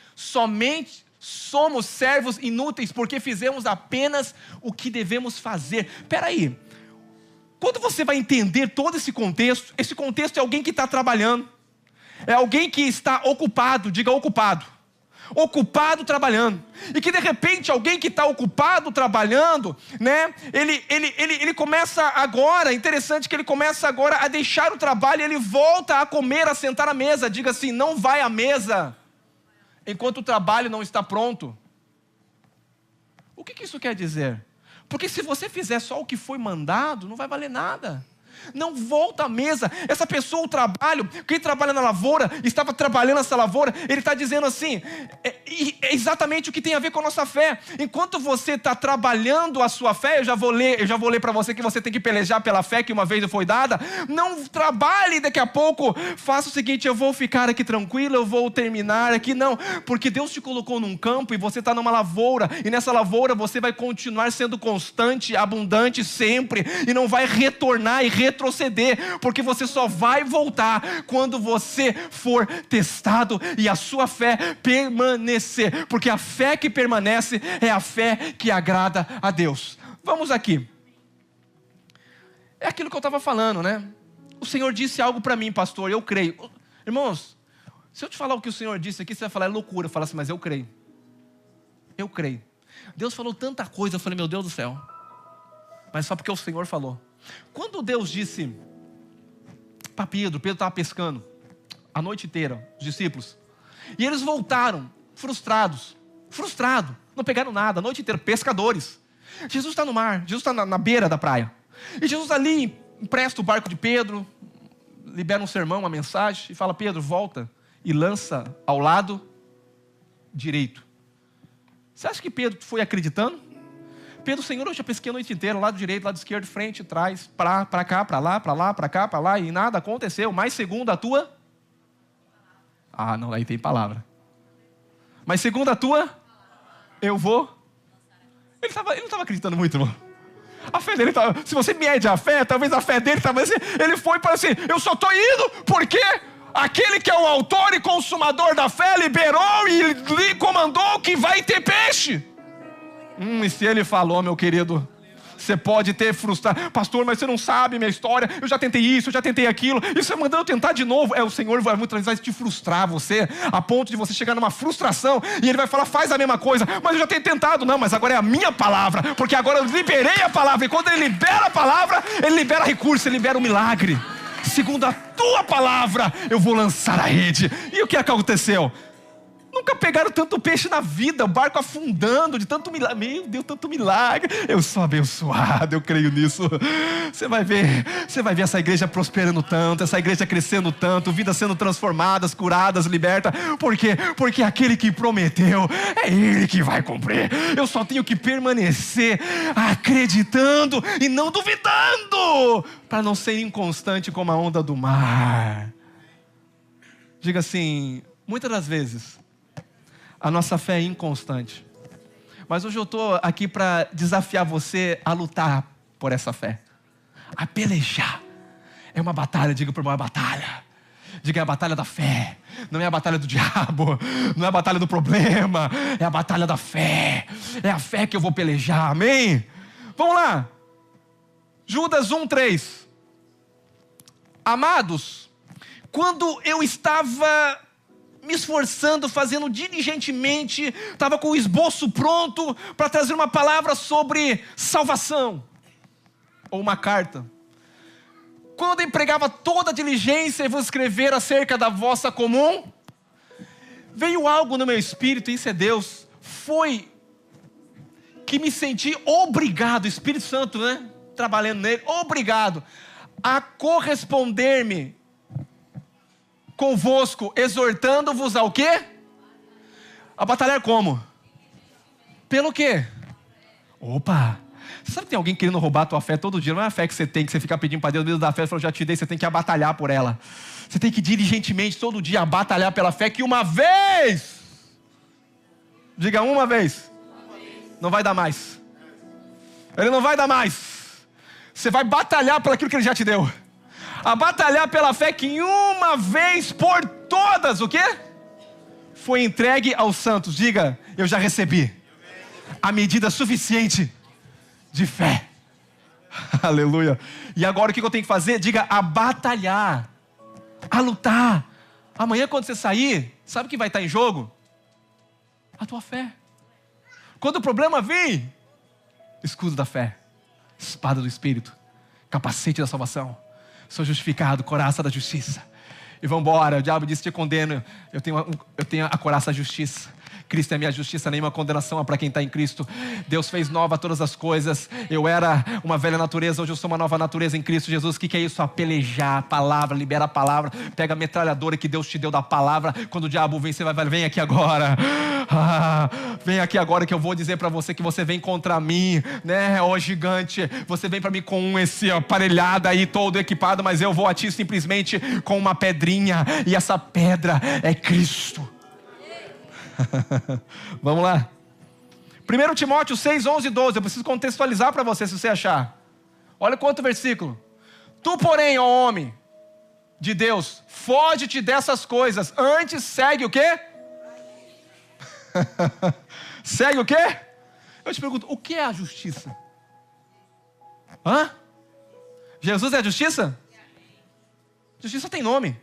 Somos servos inúteis porque fizemos apenas o que devemos fazer. Espera aí. Quando você vai entender todo esse contexto é alguém que está trabalhando. É alguém que está ocupado, diga ocupado. Ocupado trabalhando. E que de repente alguém que está ocupado trabalhando, né? Ele começa agora, interessante que ele começa agora a deixar o trabalho e ele volta a comer, a sentar à mesa. Diga assim, não vai à mesa enquanto o trabalho não está pronto. O que isso quer dizer? Porque se você fizer só o que foi mandado, não vai valer nada. Não volta à mesa. Essa pessoa, o trabalho, quem trabalha na lavoura, estava trabalhando nessa lavoura, ele está dizendo assim, é exatamente o que tem a ver com a nossa fé. Enquanto você está trabalhando a sua fé, eu já vou ler para você que você tem que pelejar pela fé que uma vez foi dada. Não trabalhe daqui a pouco, faça o seguinte, eu vou ficar aqui tranquilo, eu vou terminar aqui, não. Porque Deus te colocou num campo e você está numa lavoura, e nessa lavoura você vai continuar sendo constante, abundante sempre, e não vai retornar e retroceder, porque você só vai voltar quando você for testado e a sua fé permanecer, porque a fé que permanece é a fé que agrada a Deus. Vamos aqui. É aquilo que eu estava falando, né? O Senhor disse algo para mim, pastor, eu creio. Irmãos, se eu te falar o que o Senhor disse aqui, você vai falar, é loucura. Eu falo assim, mas eu creio. Eu creio. Deus falou tanta coisa, eu falei, meu Deus do céu. Mas só porque o Senhor falou. Quando Deus disse para Pedro estava pescando a noite inteira, os discípulos, e eles voltaram frustrados, não pegaram nada, a noite inteira, pescadores. Jesus está no mar, Jesus está na beira da praia, e Jesus ali empresta o barco de Pedro, libera um sermão, uma mensagem, e fala, Pedro, volta e lança ao lado direito. Você acha que Pedro foi acreditando? Pedro, Senhor, eu já pesquei a noite inteira, lado direito, lado esquerdo, frente, trás, para cá, para lá, para cá, para lá, e nada aconteceu, mas segundo a tua... Ah, não, aí tem palavra. Mas segundo a tua... Eu vou... Ele não estava acreditando muito, irmão. A fé dele estava... Se você mede a fé, talvez a fé dele estava assim... Ele foi para assim, eu só estou indo porque... Aquele que é o autor e consumador da fé liberou e lhe comandou que vai ter peixe. E se ele falou, meu querido, você pode ter frustrado. Pastor, mas você não sabe minha história. Eu já tentei isso, eu já tentei aquilo. E você mandando eu tentar de novo. O Senhor vai muitas vezes te frustrar você, a ponto de você chegar numa frustração. E Ele vai falar, faz a mesma coisa. Mas eu já tenho tentado. Não, mas agora é a minha palavra. Porque agora eu liberei a palavra. E quando Ele libera a palavra, Ele libera recurso, Ele libera o milagre. Segundo a tua palavra, eu vou lançar a rede. E o que aconteceu? Nunca pegaram tanto peixe na vida, o barco afundando de tanto milagre. Meu Deus, tanto milagre. Eu sou abençoado, eu creio nisso. Você vai ver essa igreja prosperando tanto, essa igreja crescendo tanto, vidas sendo transformadas, curadas, libertas. Por quê? Porque aquele que prometeu, é Ele que vai cumprir. Eu só tenho que permanecer acreditando e não duvidando, para não ser inconstante como a onda do mar. Diga assim, muitas das vezes a nossa fé é inconstante. Mas hoje eu estou aqui para desafiar você a lutar por essa fé. A pelejar. É uma batalha, diga para o irmão, é batalha. Diga, é a batalha da fé. Não é a batalha do diabo. Não é a batalha do problema. É a batalha da fé. É a fé que eu vou pelejar, amém? Vamos lá. Judas 1:3. Amados, quando eu estava me esforçando, fazendo diligentemente, estava com o esboço pronto para trazer uma palavra sobre salvação, ou uma carta. Quando eu empregava toda a diligência e vos escrever acerca da vossa comum, veio algo no meu espírito, e isso é Deus, foi que me senti obrigado, Espírito Santo, né, trabalhando nele, obrigado a corresponder-me convosco, exortando-vos ao quê? A batalhar como? Pelo quê? Opa! Você sabe que tem alguém querendo roubar a tua fé todo dia? Não é a fé que você tem, que você fica pedindo para Deus da fé, falou, já te dei, você tem que batalhar por ela. Você tem que diligentemente todo dia batalhar pela fé, que uma vez, diga uma vez, não vai dar mais. Ele não vai dar mais. Você vai batalhar por aquilo que Ele já te deu. A batalhar pela fé que uma vez por todas, o quê? Foi entregue aos santos. Diga, eu já recebi a medida suficiente de fé. Aleluia. E agora o que eu tenho que fazer? Diga: a batalhar, a lutar. Amanhã quando você sair, sabe o que vai estar em jogo? A tua fé. Quando o problema vir, escudo da fé, espada do Espírito, capacete da salvação, sou justificado, coraça da justiça. E vamos embora. O diabo disse: te condeno, eu tenho a coraça da justiça. Cristo é minha justiça, nenhuma condenação é para quem está em Cristo. Deus fez nova todas as coisas. Eu era uma velha natureza, hoje eu sou uma nova natureza em Cristo Jesus. O que é isso? A pelejar a palavra, libera a palavra. Pega a metralhadora que Deus te deu da palavra. Quando o diabo vem, você vai: vem aqui agora. Vem aqui agora que eu vou dizer para você que você vem contra mim, né? Ó gigante, você vem para mim com esse aparelhado aí, todo equipado, mas eu vou a ti simplesmente com uma pedrinha, e essa pedra é Cristo. Vamos lá. 1 Timóteo 6, 11 e 12. Eu preciso contextualizar para você, se você achar. Olha quanto versículo. Tu, porém, ó homem de Deus, foge-te dessas coisas. Antes segue o quê? Segue o quê? Eu te pergunto, o que é a justiça? Jesus é a justiça? Justiça tem nome.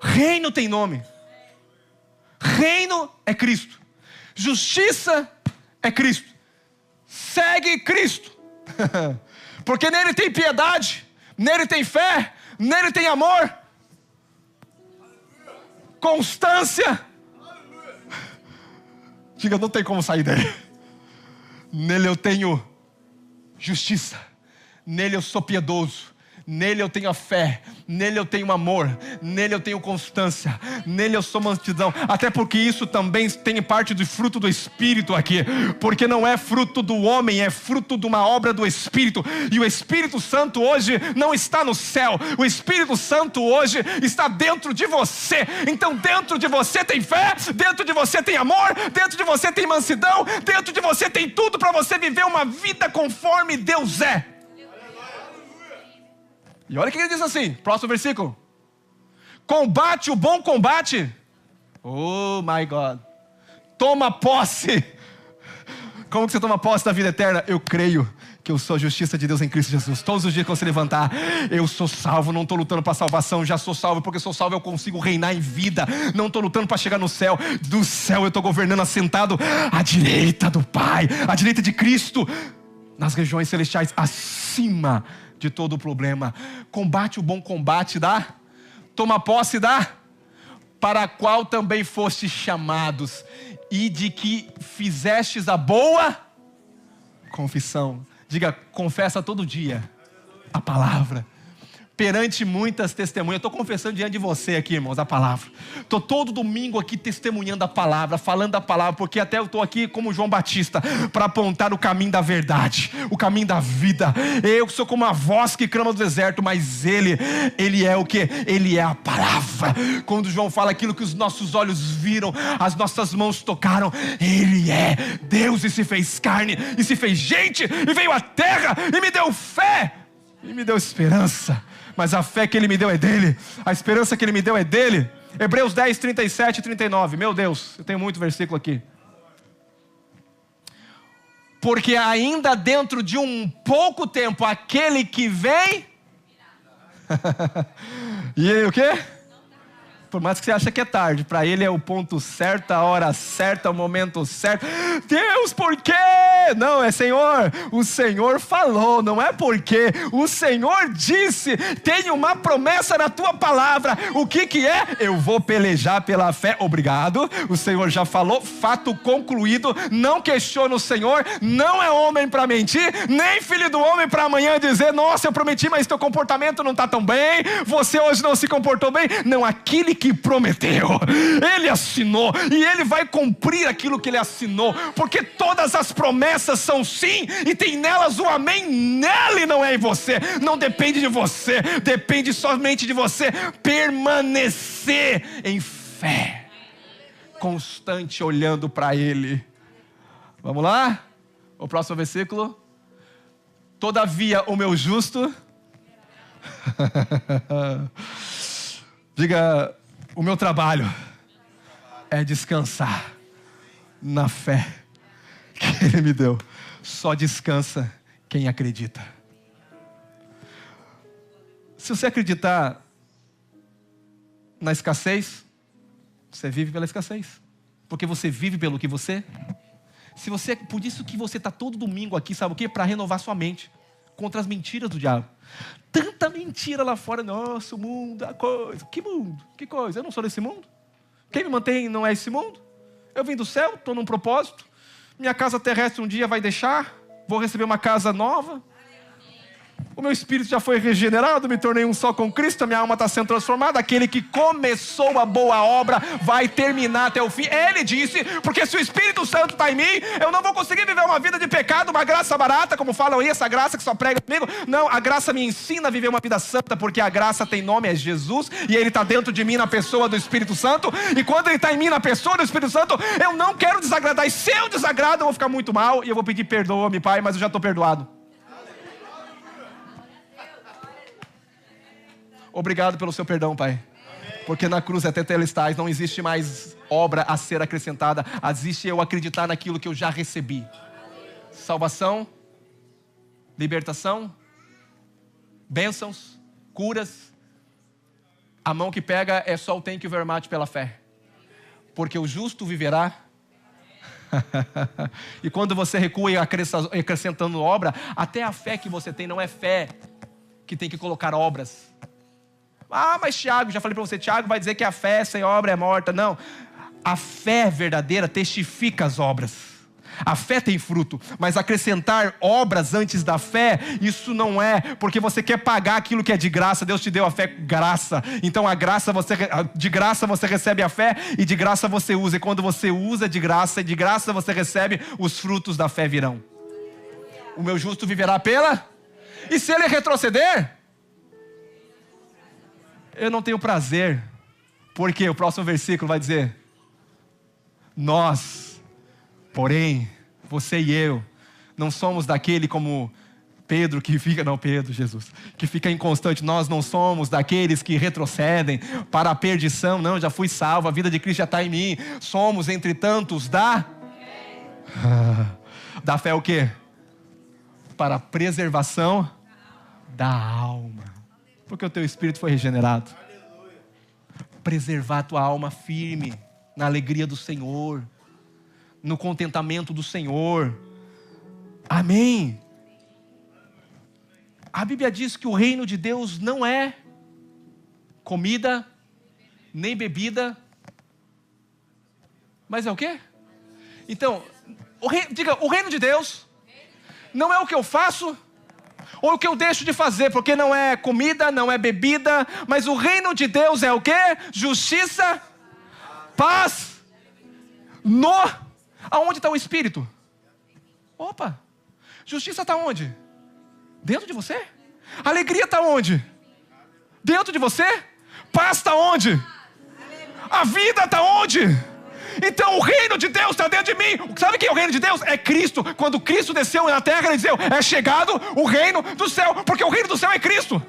Reino tem nome. Reino é Cristo. Justiça é Cristo. Segue Cristo. Porque nele tem piedade, nele tem fé, nele tem amor, constância. Diga: não tem como sair dele. Nele eu tenho justiça, nele eu sou piedoso, nele eu tenho a fé, nele eu tenho amor, nele eu tenho constância, nele eu sou mansidão. Até porque isso também tem parte do fruto do Espírito aqui, porque não é fruto do homem, é fruto de uma obra do Espírito. E o Espírito Santo hoje não está no céu, o Espírito Santo hoje está dentro de você. Então dentro de você tem fé, dentro de você tem amor, dentro de você tem mansidão, dentro de você tem tudo para você viver uma vida conforme Deus é. E olha o que ele diz assim, próximo versículo. Combate o bom combate. Oh my God. Toma posse. Como que você toma posse da vida eterna? Eu creio que eu sou a justiça de Deus em Cristo Jesus. Todos os dias que você levantar, eu sou salvo. Não estou lutando para salvação, já sou salvo. Porque sou salvo eu consigo reinar em vida. Não estou lutando para chegar no céu. Do céu eu estou governando assentado à direita do Pai, à direita de Cristo, nas regiões celestiais, acima de todo o problema. Combate o bom combate da, toma posse da, para a qual também fostes chamados, e de que fizestes a boa confissão. Diga: confessa todo dia a palavra, perante muitas testemunhas. Estou confessando diante de você aqui, irmãos, a palavra. Estou todo domingo aqui testemunhando a palavra, falando a palavra, porque até eu estou aqui como João Batista, para apontar o caminho da verdade, o caminho da vida. Eu sou como a voz que clama do deserto, mas Ele é o que? Ele é a palavra. Quando João fala aquilo que os nossos olhos viram, as nossas mãos tocaram, Ele é Deus e se fez carne, e se fez gente, e veio à terra, e me deu fé, e me deu esperança. Mas a fé que Ele me deu é dEle, a esperança que Ele me deu é dEle. Hebreus 10, 37 e 39. Meu Deus, eu tenho muito versículo aqui. Porque ainda dentro de um pouco tempo, aquele que vem e ele o quê? Por mais que você ache que é tarde, para Ele é o ponto certo, a hora certa, o momento certo. Deus, por quê? Não, é Senhor. O Senhor falou, não é porque. O Senhor disse, tem uma promessa na tua palavra. O que é? Eu vou pelejar pela fé. Obrigado, o Senhor já falou, fato concluído. Não questiona o Senhor, não é homem para mentir, nem filho do homem para amanhã dizer: nossa, eu prometi, mas teu comportamento não está tão bem, você hoje não se comportou bem. Não, aquele que prometeu, Ele assinou, e Ele vai cumprir aquilo que Ele assinou, porque todas as promessas são sim, e tem nelas o amém. Nele, não é em você, não depende de você, depende somente de você permanecer em fé, constante, olhando para Ele. Vamos lá? O próximo versículo. Todavia o meu justo diga: o meu trabalho é descansar na fé que Ele me deu. Só descansa quem acredita. Se você acreditar na escassez, você vive pela escassez. Porque você vive pelo que você... Por isso que você está todo domingo aqui, sabe o quê? Para renovar sua mente contra as mentiras do diabo. Tanta mentira lá fora. Nossa, o mundo, a coisa. Que mundo? Que coisa? Eu não sou desse mundo. Quem me mantém não é esse mundo. Eu vim do céu, estou num propósito. Minha casa terrestre um dia vai deixar. Vou receber uma casa nova. O meu espírito já foi regenerado, me tornei um só com Cristo, a minha alma está sendo transformada. Aquele que começou a boa obra vai terminar até o fim. Ele disse, porque se o Espírito Santo está em mim, eu não vou conseguir viver uma vida de pecado, uma graça barata, como falam aí, essa graça que só prega comigo. Não, a graça me ensina a viver uma vida santa, porque a graça tem nome, é Jesus, e Ele está dentro de mim na pessoa do Espírito Santo. E quando Ele está em mim na pessoa do Espírito Santo, eu não quero desagradar. E se eu desagrado, eu vou ficar muito mal, e eu vou pedir perdoa-me, Pai, mas eu já estou perdoado. Obrigado pelo seu perdão, Pai. Porque na cruz até telestais não existe mais obra a ser acrescentada. Existe eu acreditar naquilo que eu já recebi. Salvação, libertação, bênçãos, curas. A mão que pega é só o thank you very much pela fé. Porque o justo viverá. E quando você recua e acrescentando obra, até a fé que você tem não é fé que tem que colocar obras. Ah, mas Tiago, já falei para você, Tiago vai dizer que a fé sem obra é morta. Não, a fé verdadeira testifica as obras. A fé tem fruto, mas acrescentar obras antes da fé, isso não é, porque você quer pagar aquilo que é de graça. Deus te deu a fé graça, então de graça você recebe a fé e de graça você usa. E quando você usa de graça e de graça você recebe, os frutos da fé virão. O meu justo viverá pela... E se ele retroceder... Eu não tenho prazer, porque o próximo versículo vai dizer: nós, porém, você e eu, não somos daquele como Pedro que fica, Jesus, que fica inconstante. Nós não somos daqueles que retrocedem para a perdição. Não, já fui salvo, a vida de Cristo já está em mim. Somos entre tantos da fé o quê? Para a preservação da alma. Porque o teu espírito foi regenerado. Preservar a tua alma firme na alegria do Senhor, no contentamento do Senhor. Amém. A Bíblia diz que o reino de Deus não é comida, nem bebida, mas é o quê? Então, diga, o reino de Deus não é o que eu faço ou o que eu deixo de fazer, porque não é comida, não é bebida, mas o reino de Deus é o quê? Justiça, paz, aonde está o Espírito? Opa, justiça está onde? Dentro de você. Alegria está onde? Dentro de você. Paz está onde? A vida está onde? Então o reino de Deus está dentro de mim. Sabe quem é o reino de Deus? É Cristo. Quando Cristo desceu na terra, ele dizia: é chegado o reino do céu, porque o reino do céu é Cristo.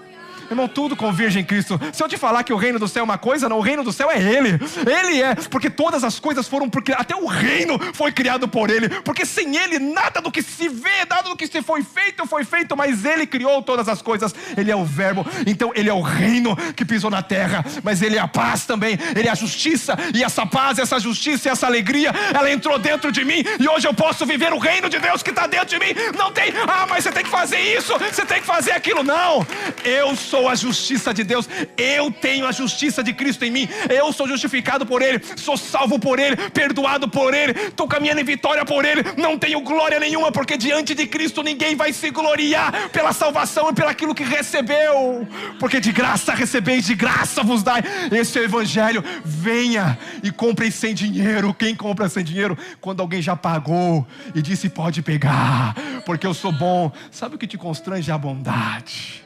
Irmão, tudo converge em Cristo. Se eu te falar que o reino do céu é uma coisa, não, o reino do céu é Ele. Ele é, porque todas as coisas foram, porque até o reino foi criado por Ele. Porque sem Ele, nada do que se vê, nada do que se foi feito, mas Ele criou todas as coisas. Ele é o verbo, então Ele é o reino que pisou na terra, mas Ele é a paz também, Ele é a justiça, e essa paz, essa justiça e essa alegria, ela entrou dentro de mim, e hoje eu posso viver o reino de Deus que está dentro de mim. Não tem, mas você tem que fazer isso, você tem que fazer aquilo. Não, eu sou a justiça de Deus, eu tenho a justiça de Cristo em mim, eu sou justificado por Ele, sou salvo por Ele, perdoado por Ele, estou caminhando em vitória por Ele, não tenho glória nenhuma, porque diante de Cristo ninguém vai se gloriar pela salvação e pelo aquilo que recebeu, porque de graça recebeis, de graça vos dai. Esse é o Evangelho. Venha e compre sem dinheiro. Quem compra sem dinheiro? Quando alguém já pagou e disse: pode pegar, porque eu sou bom. Sabe o que te constrange? A bondade.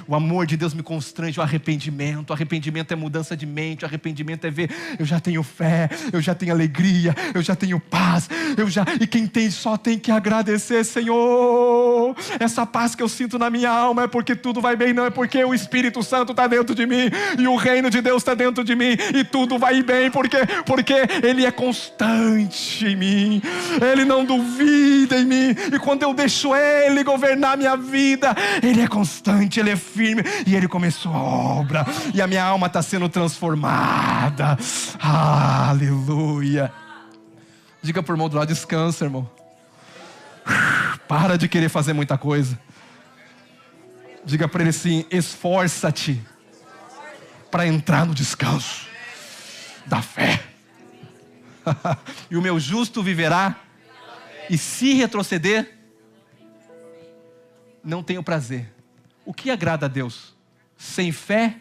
O amor de Deus me constrange, o arrependimento. O arrependimento é mudança de mente. O arrependimento é ver: eu já tenho fé, eu já tenho alegria, eu já tenho paz, e quem tem só tem que agradecer. Senhor, essa paz que eu sinto na minha alma é porque tudo vai bem, não, é porque o Espírito Santo está dentro de mim, e o reino de Deus está dentro de mim, e tudo vai bem, porque Ele é constante em mim, Ele não duvida em mim, e quando eu deixo Ele governar minha vida, Ele é constante, Ele é firme, e Ele começou a obra, e a minha alma está sendo transformada. Aleluia. Diga para o irmão do lado: descansa, irmão. Para de querer fazer muita coisa. Diga para ele assim: esforça-te para entrar no descanso da fé. E o meu justo viverá, e se retroceder, não tenho prazer. O que agrada a Deus? Sem fé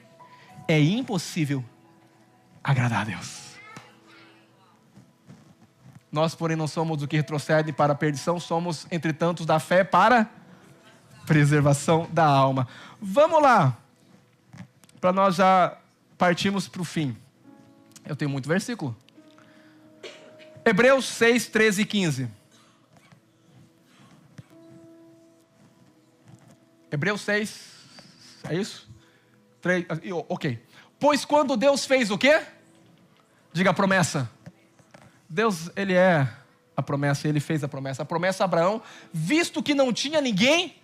é impossível agradar a Deus. Nós, porém, não somos do que retrocede para a perdição, somos, entretanto, da fé para preservação da alma. Vamos lá, para nós já partirmos para o fim. Eu tenho muito versículo. Hebreus 6, 13 e 15. Hebreus 6, é isso? 3, ok. Pois quando Deus fez o quê? Diga a promessa. Deus, Ele é a promessa, Ele fez a promessa a Abraão, visto que não tinha ninguém.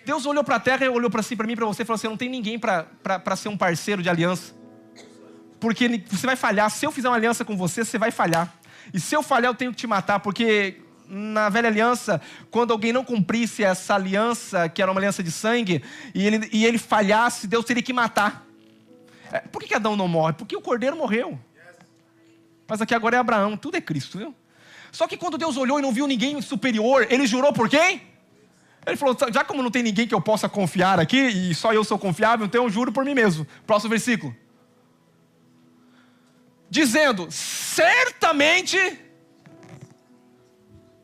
Deus olhou para a terra e olhou para si, para mim, para você, e falou assim: não tem ninguém para ser um parceiro de aliança, porque você vai falhar. Se eu fizer uma aliança com você, você vai falhar, e se eu falhar eu tenho que te matar, porque na velha aliança, quando alguém não cumprisse essa aliança, que era uma aliança de sangue, e ele falhasse, Deus teria que matar. Por que Adão não morre? Porque o cordeiro morreu. Mas aqui agora é Abraão, tudo é Cristo, viu? Só que quando Deus olhou e não viu ninguém superior, Ele jurou por quem? Ele falou: já como não tem ninguém que eu possa confiar aqui, e só eu sou confiável, então eu juro por mim mesmo. Próximo versículo. Dizendo: certamente...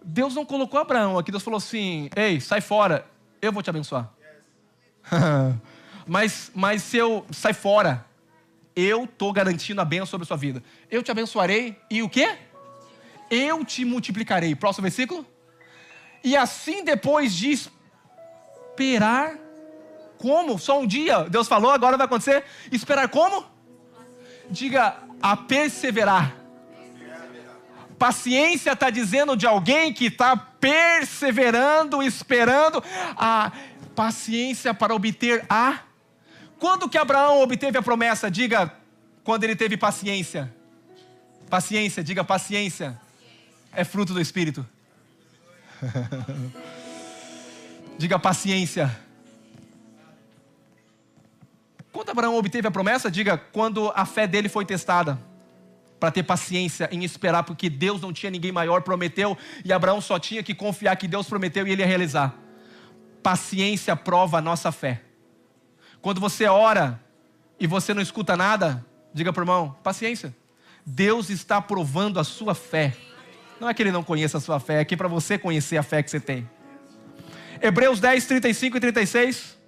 Deus não colocou Abraão aqui, Deus falou assim: ei, sai fora, eu vou te abençoar. mas se eu sai fora, eu estou garantindo a bênção sobre a sua vida. Eu te abençoarei e o quê? Eu te multiplicarei. Próximo versículo. E assim, depois de esperar, como? Só um dia, Deus falou, agora vai acontecer. Esperar como? Diga: a perseverar. Paciência está dizendo de alguém que está perseverando, esperando. A paciência para obter a... Quando que Abraão obteve a promessa? Diga: quando ele teve paciência. Paciência, diga paciência. É fruto do Espírito. Diga paciência. Quando Abraão obteve a promessa? Diga: quando a fé dele foi testada. Para ter paciência em esperar, porque Deus não tinha ninguém maior, prometeu, e Abraão só tinha que confiar que Deus prometeu e ele ia realizar. Paciência prova a nossa fé. Quando você ora e você não escuta nada, diga para o irmão: paciência. Deus está provando a sua fé. Não é que Ele não conheça a sua fé, é aqui para você conhecer a fé que você tem. Hebreus 10, 35 e 36.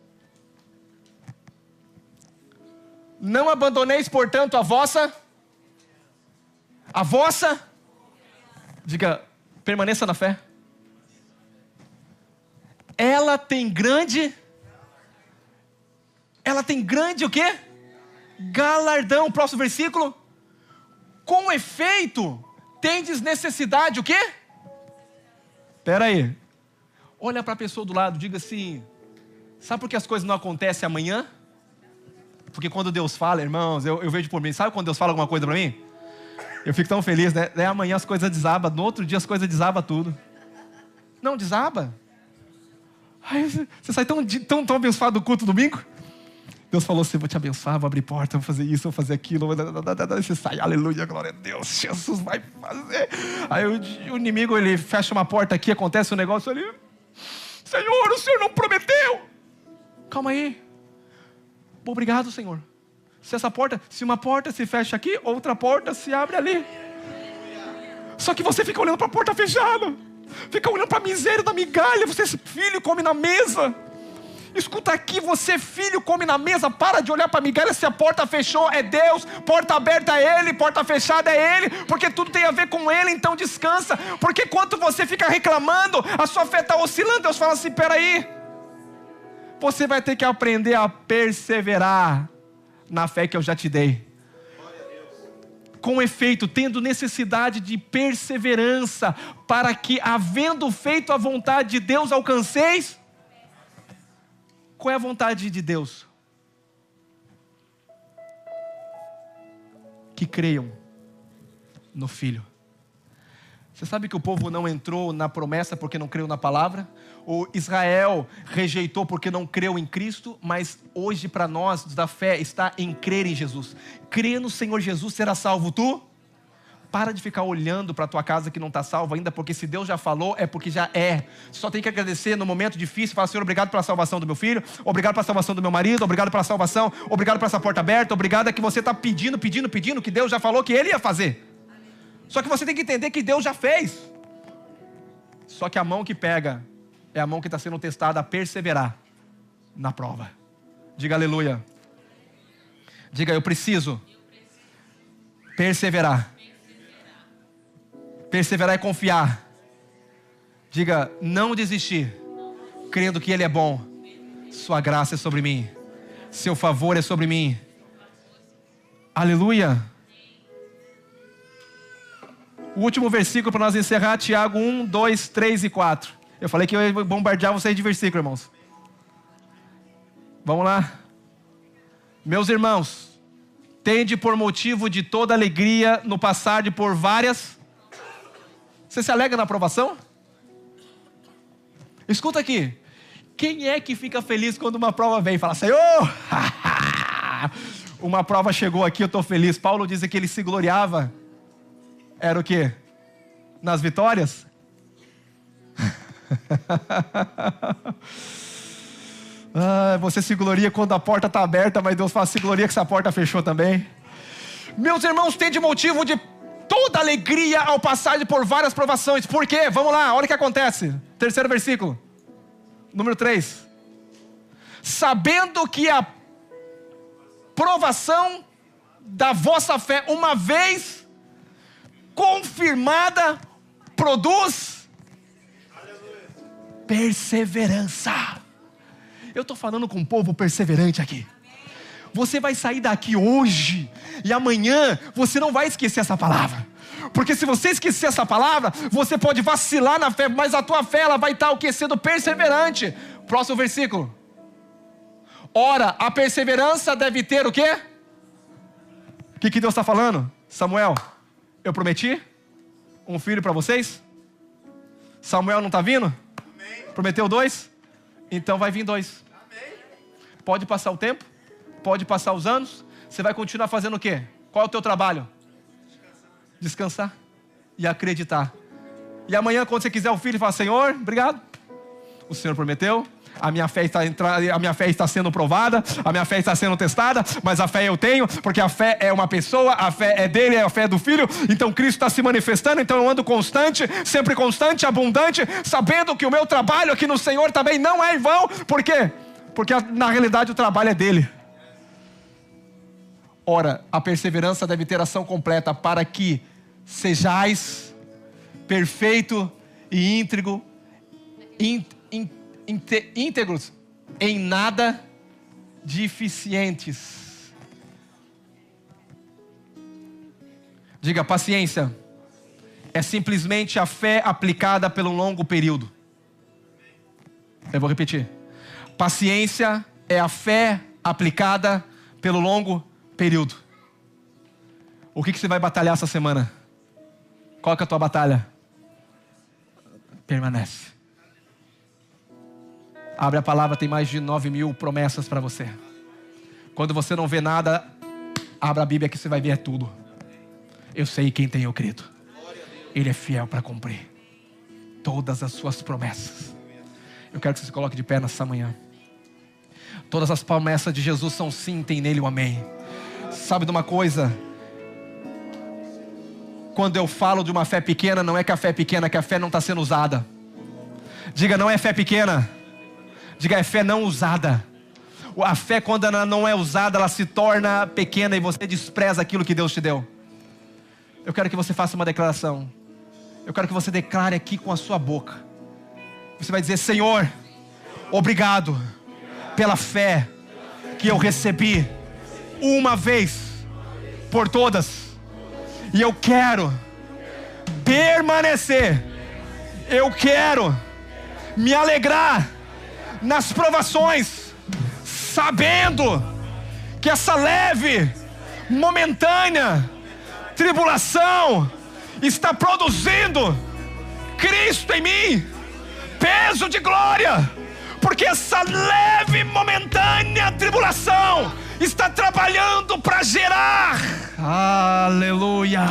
Não abandoneis, portanto, a vossa... Diga: permaneça na fé. Ela tem grande o quê? Galardão. Próximo versículo. Com efeito, tendes necessidade o quê? Espera aí. Olha para a pessoa do lado, diga assim: sabe por que as coisas não acontecem amanhã? Porque quando Deus fala, irmãos, eu vejo por mim. Sabe quando Deus fala alguma coisa para mim? Eu fico tão feliz, né? Amanhã as coisas desabam, no outro dia as coisas desabam tudo. Não desaba. Aí você sai tão abençoado do culto domingo. Deus falou assim: vou te abençoar, vou abrir porta, vou fazer isso, vou fazer aquilo. Você sai, aleluia, glória a Deus, Jesus vai fazer. Aí o inimigo, ele fecha uma porta aqui, acontece um negócio ali. Senhor, o Senhor não prometeu. Calma aí. Obrigado, Senhor. Se uma porta se fecha aqui, outra porta se abre ali. Só que você fica olhando para a porta fechada, fica olhando para a miséria da migalha. Você, filho, come na mesa. Escuta aqui, você filho, come na mesa, para de olhar para a migalha. Se a porta fechou, é Deus. Porta aberta é Ele, porta fechada é Ele. Porque tudo tem a ver com Ele, então descansa. Porque enquanto você fica reclamando, a sua fé está oscilando. Deus fala assim, peraí. Você vai ter que aprender a perseverar na fé que eu já te dei. Com efeito, tendo necessidade de perseverança, para que, havendo feito a vontade de Deus, alcanceis. Qual é a vontade de Deus? Que creiam no Filho. Você sabe que o povo não entrou na promessa porque não creu na palavra? O Israel rejeitou porque não creu em Cristo? Mas hoje para nós da fé está em crer em Jesus. Crer no Senhor Jesus, será salvo tu? Para de ficar olhando para a tua casa que não está salva ainda, porque se Deus já falou, é porque já é. Só tem que agradecer no momento difícil, falar, Senhor, obrigado pela salvação do meu filho, obrigado pela salvação do meu marido, obrigado pela salvação, obrigado por essa porta aberta, obrigado é que você está pedindo, que Deus já falou que Ele ia fazer. Só que você tem que entender que Deus já fez. Só que a mão que pega é a mão que está sendo testada a perseverar na prova. Diga aleluia. Diga, eu preciso perseverar. Perseverar e confiar. Diga, não desistir, crendo que Ele é bom. Sua graça é sobre mim. Seu favor é sobre mim. Aleluia. O último versículo para nós encerrar, Tiago 1, 2, 3 e 4. Eu falei que eu ia bombardear vocês de versículo, irmãos. Vamos lá. Meus irmãos, tende por motivo de toda alegria no passar de por várias... Você se alegra na aprovação? Escuta aqui. Quem é que fica feliz quando uma prova vem? Fala, Senhor, uma prova chegou aqui, eu estou feliz. Paulo diz que ele se gloriava. Era o quê? Nas vitórias? Você se gloria quando a porta está aberta, mas Deus fala, se gloria que essa porta fechou também. Meus irmãos, tem de motivo de toda alegria ao passar por várias provações. Por quê? Vamos lá, olha o que acontece. Terceiro versículo. Número 3. Sabendo que a provação da vossa fé, uma vez confirmada, produz perseverança. Eu estou falando com um povo perseverante aqui. Você vai sair daqui hoje e amanhã você não vai esquecer essa palavra. Porque se você esquecer essa palavra, você pode vacilar na fé, mas a tua fé ela vai estar o quê? Sendo perseverante. Próximo versículo. Ora, a perseverança deve ter o quê? O que Deus está falando? Samuel, eu prometi um filho para vocês? Samuel não está vindo? Amém. Prometeu 2? Então vai vir 2. Amém. Pode passar o tempo, pode passar os anos, você vai continuar fazendo o quê? Qual é o teu trabalho? Descansar e acreditar. E amanhã quando você quiser o filho, fala, Senhor, obrigado. O Senhor prometeu. A minha fé está sendo provada, a minha fé está sendo testada, mas a fé eu tenho, porque a fé é uma pessoa, a fé é dele, a fé é do Filho. Então Cristo está se manifestando, então eu ando constante, sempre constante, abundante, sabendo que o meu trabalho aqui no Senhor também não é em vão. Por quê? Porque na realidade o trabalho é dele. Ora, a perseverança deve ter ação completa, para que sejais perfeito e íntegro, íntegros, em nada deficientes. Diga, paciência é simplesmente a fé aplicada pelo longo período. Eu vou repetir. Paciência é a fé aplicada pelo longo período. O que você vai batalhar essa semana? Qual que é a tua batalha? Permanece. Abre a palavra, tem mais de 9.000 promessas para você. Quando você não vê nada, abra a Bíblia que você vai ver tudo. Eu sei quem tem eu crido. Ele é fiel para cumprir todas as suas promessas. Eu quero que você se coloque de pé nessa manhã. Todas as promessas de Jesus são sim, tem nele o amém. Sabe de uma coisa? Quando eu falo de uma fé pequena, não é que a fé é pequena, é que a fé não está sendo usada. Diga, não é fé pequena. Diga, é fé não usada. A fé, quando ela não é usada, ela se torna pequena e você despreza aquilo que Deus te deu. Eu quero que você faça uma declaração. Eu quero que você declare aqui com a sua boca. Você vai dizer: Senhor, obrigado pela fé que eu recebi uma vez por todas. E eu quero permanecer. Eu quero me alegrar nas provações, sabendo que essa leve, momentânea tribulação está produzindo Cristo em mim, peso de glória, porque essa leve, momentânea tribulação está trabalhando para gerar, aleluia,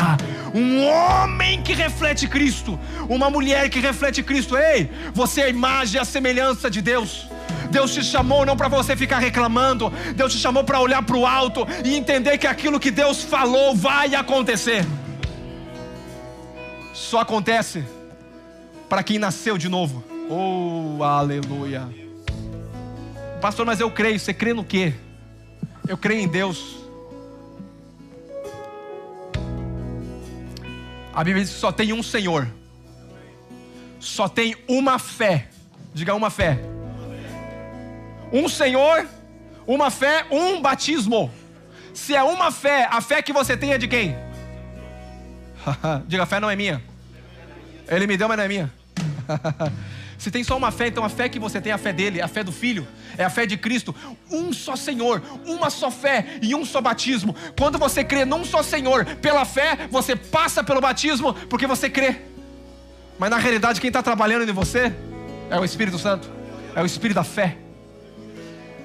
um homem que reflete Cristo, uma mulher que reflete Cristo. Ei, você é a imagem e a semelhança de Deus. Deus te chamou não para você ficar reclamando. Deus te chamou para olhar para o alto e entender que aquilo que Deus falou vai acontecer. Só acontece para quem nasceu de novo. Oh, aleluia. Pastor, mas eu creio. Você crê no quê? Eu creio em Deus. A Bíblia diz que só tem um Senhor. Só tem uma fé. Diga, uma fé. Um Senhor, uma fé, um batismo. Se é uma fé, a fé que você tem é de quem? Diga, a fé não é minha. Ele me deu, mas não é minha. Se tem só uma fé, então a fé que você tem é a fé dele, a fé do Filho, é a fé de Cristo. Um só Senhor, uma só fé e um só batismo. Quando você crê num só Senhor, pela fé, você passa pelo batismo porque você crê. Mas na realidade quem está trabalhando em você é o Espírito Santo, é o Espírito da fé.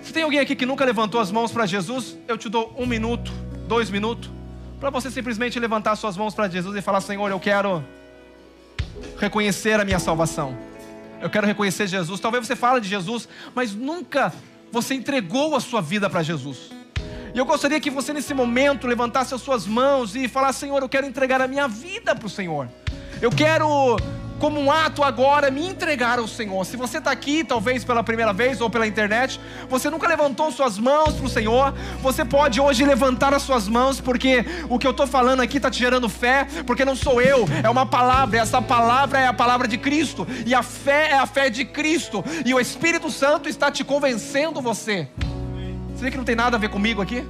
Se tem alguém aqui que nunca levantou as mãos para Jesus, eu te dou 1 minuto, 2 minutos, para você simplesmente levantar suas mãos para Jesus e falar: Senhor, eu quero reconhecer a minha salvação. Eu quero reconhecer Jesus. Talvez você fale de Jesus, mas nunca você entregou a sua vida para Jesus. E eu gostaria que você nesse momento levantasse as suas mãos e falasse: Senhor, eu quero entregar a minha vida para o Senhor. Eu quero, como um ato agora, me entregar ao Senhor. Se você está aqui, talvez pela primeira vez ou pela internet, você nunca levantou suas mãos para o Senhor, você pode hoje levantar as suas mãos, porque o que eu estou falando aqui está te gerando fé, porque não sou eu, é uma palavra, essa palavra é a palavra de Cristo, e a fé é a fé de Cristo, e o Espírito Santo está te convencendo você. Você vê que não tem nada a ver comigo aqui?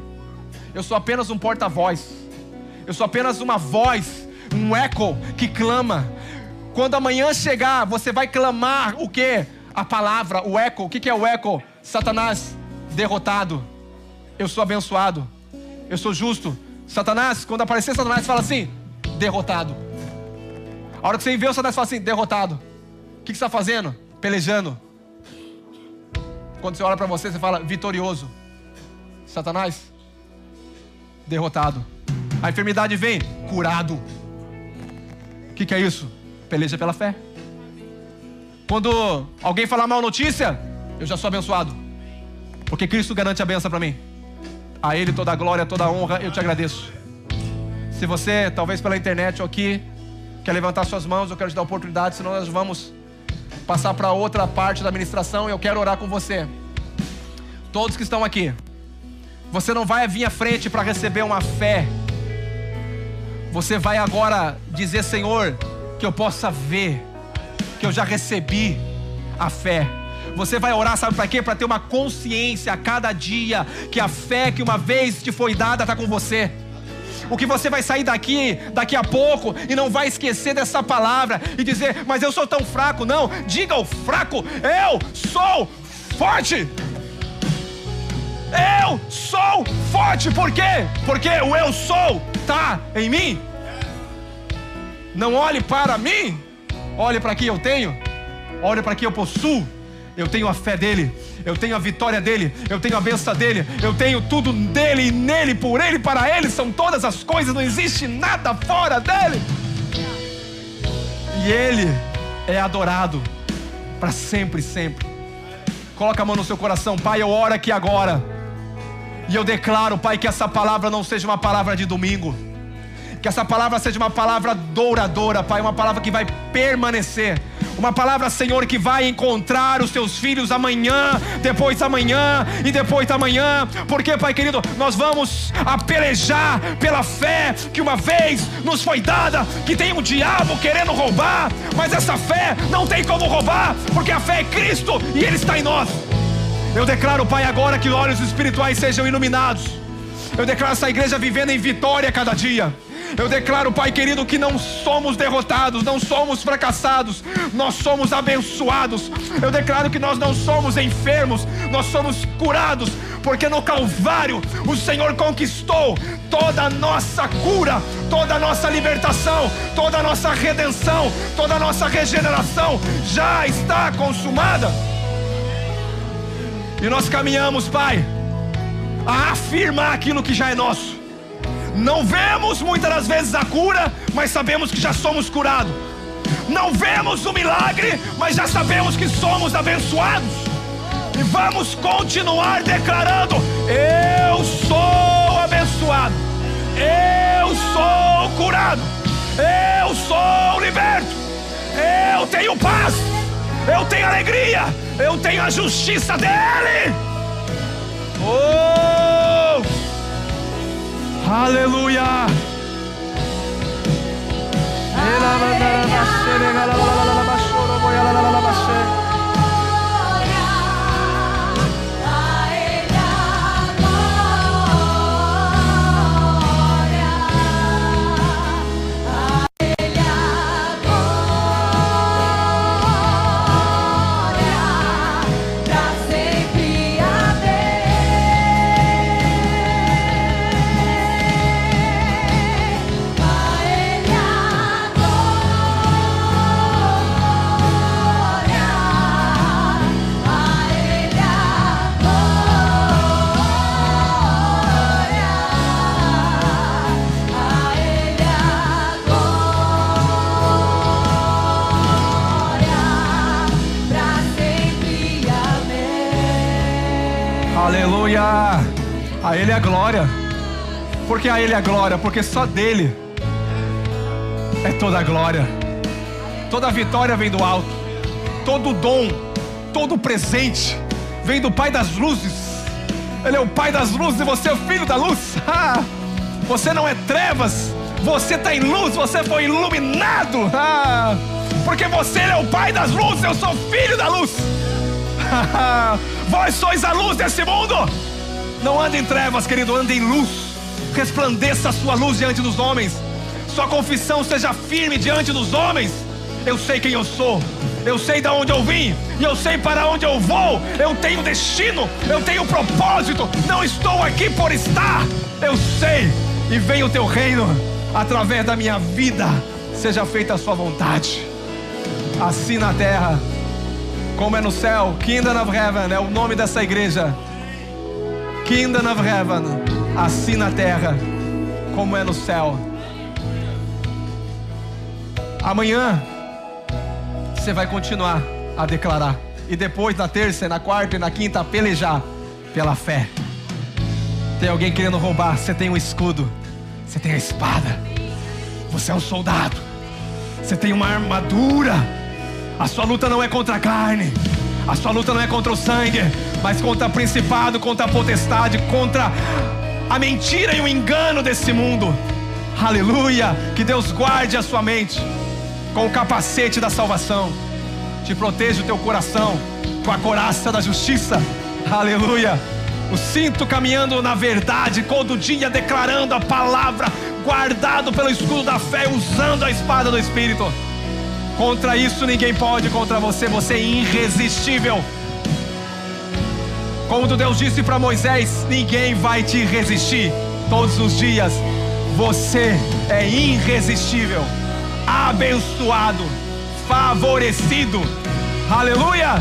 Eu sou apenas um porta-voz, eu sou apenas uma voz, um eco que clama. Quando amanhã chegar, você vai clamar o quê? A palavra, o eco. O que é o eco? Satanás, derrotado. Eu sou abençoado. Eu sou justo. Satanás, quando aparecer Satanás, fala assim: derrotado. A hora que você vê o Satanás, fala assim: derrotado. O que você está fazendo? Pelejando. Quando você olha para você, você fala: vitorioso. Satanás, derrotado. A enfermidade vem, curado. O que é isso? Peleja pela fé. Quando alguém falar mal notícia, eu já sou abençoado, porque Cristo garante a bênção para mim. A Ele toda a glória, toda a honra, eu te agradeço. Se você, talvez pela internet ou aqui, quer levantar suas mãos, eu quero te dar a oportunidade, senão nós vamos passar para outra parte da ministração e eu quero orar com você. Todos que estão aqui, você não vai vir à frente para receber uma fé. Você vai agora dizer: Senhor, que eu possa ver que eu já recebi a fé. Você vai orar, sabe para quê? Para ter uma consciência a cada dia que a fé que uma vez te foi dada está com você. O que você vai sair daqui a pouco e não vai esquecer dessa palavra e dizer: mas eu sou tão fraco. Não, diga ao fraco: eu sou forte. Eu sou forte. Por quê? Porque o eu sou está em mim. Não olhe para mim, olhe para quem eu tenho, olhe para quem eu possuo. Eu tenho a fé dele, eu tenho a vitória dele, eu tenho a bênção dele, eu tenho tudo dele e nele, por ele, para ele são todas as coisas, não existe nada fora dele. E ele é adorado para sempre, sempre. Coloca a mão no seu coração. Pai, eu oro aqui agora e eu declaro, Pai, que essa palavra não seja uma palavra de domingo, Que essa palavra seja uma palavra douradora, Pai, uma palavra que vai permanecer. Uma palavra, Senhor, que vai encontrar os teus filhos amanhã, depois amanhã e depois da manhã. Porque, Pai querido, nós vamos a pelejar pela fé que uma vez nos foi dada, que tem um diabo querendo roubar, mas essa fé não tem como roubar, porque a fé é Cristo e Ele está em nós. Eu declaro, Pai, agora que olhos espirituais sejam iluminados. Eu declaro essa igreja vivendo em vitória cada dia. Eu declaro, Pai querido, que não somos derrotados, não somos fracassados, nós somos abençoados. Eu declaro que nós não somos enfermos, nós somos curados, porque no Calvário o Senhor conquistou toda a nossa cura, toda a nossa libertação, toda a nossa redenção, toda a nossa regeneração já está consumada. E nós caminhamos, Pai, a afirmar aquilo que já é nosso. Não vemos muitas das vezes a cura, mas sabemos que já somos curados. Não vemos o milagre, mas já sabemos que somos abençoados. E vamos continuar declarando: eu sou abençoado, eu sou curado, eu sou liberto, eu tenho paz, eu tenho alegria, eu tenho a justiça dele. Oh! Aleluia! Aleluia! A Ele é a glória. Por que a Ele é a glória? Porque só dele é toda a glória. Toda a vitória vem do alto. Todo o dom, todo o presente vem do Pai das luzes. Ele é o Pai das luzes e você é o filho da luz. Você não é trevas, você está em luz, você foi iluminado. Porque você é o Pai das luzes, eu sou filho da luz. Vós sois a luz desse mundo. Não ande em trevas, querido, ande em luz. Resplandeça a sua luz diante dos homens. Sua confissão seja firme diante dos homens. Eu sei quem eu sou, eu sei de onde eu vim, e eu sei para onde eu vou. Eu tenho destino, eu tenho propósito. Não estou aqui por estar. Eu sei, e vem o teu reino através da minha vida. Seja feita a sua vontade, assim na terra como é no céu. Kingdom of Heaven é o nome dessa igreja. Kingdom of Heaven, assim na terra como é no céu. Amanhã você vai continuar a declarar, e depois na terça, na quarta e na quinta a pelejar pela fé. Tem alguém querendo roubar, você tem um escudo, você tem a espada, você é um soldado, você tem uma armadura. A sua luta não é contra a carne, a sua luta não é contra o sangue, mas contra o principado, contra a potestade, contra a mentira e o engano desse mundo. Aleluia! Que Deus guarde a sua mente com o capacete da salvação, te proteja o teu coração com a couraça da justiça. Aleluia! O cinto caminhando na verdade, todo dia declarando a palavra, guardado pelo escudo da fé, usando a espada do Espírito. Contra isso ninguém pode, contra você, você é irresistível. Como Deus disse para Moisés, ninguém vai te resistir todos os dias. Você é irresistível, abençoado, favorecido. Aleluia!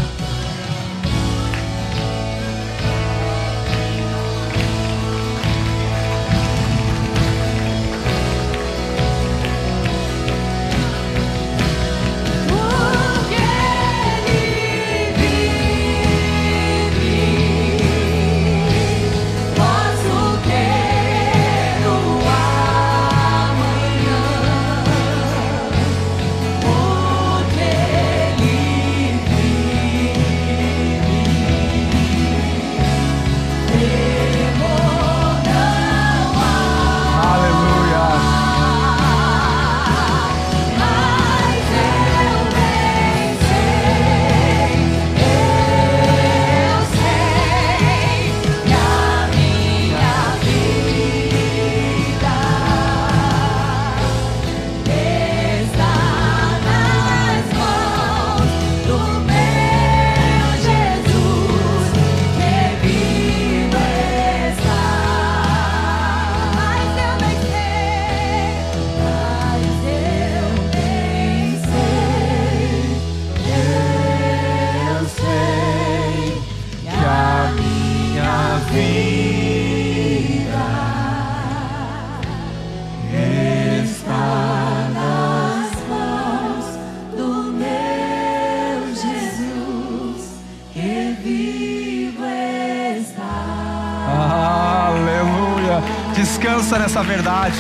nessa verdade.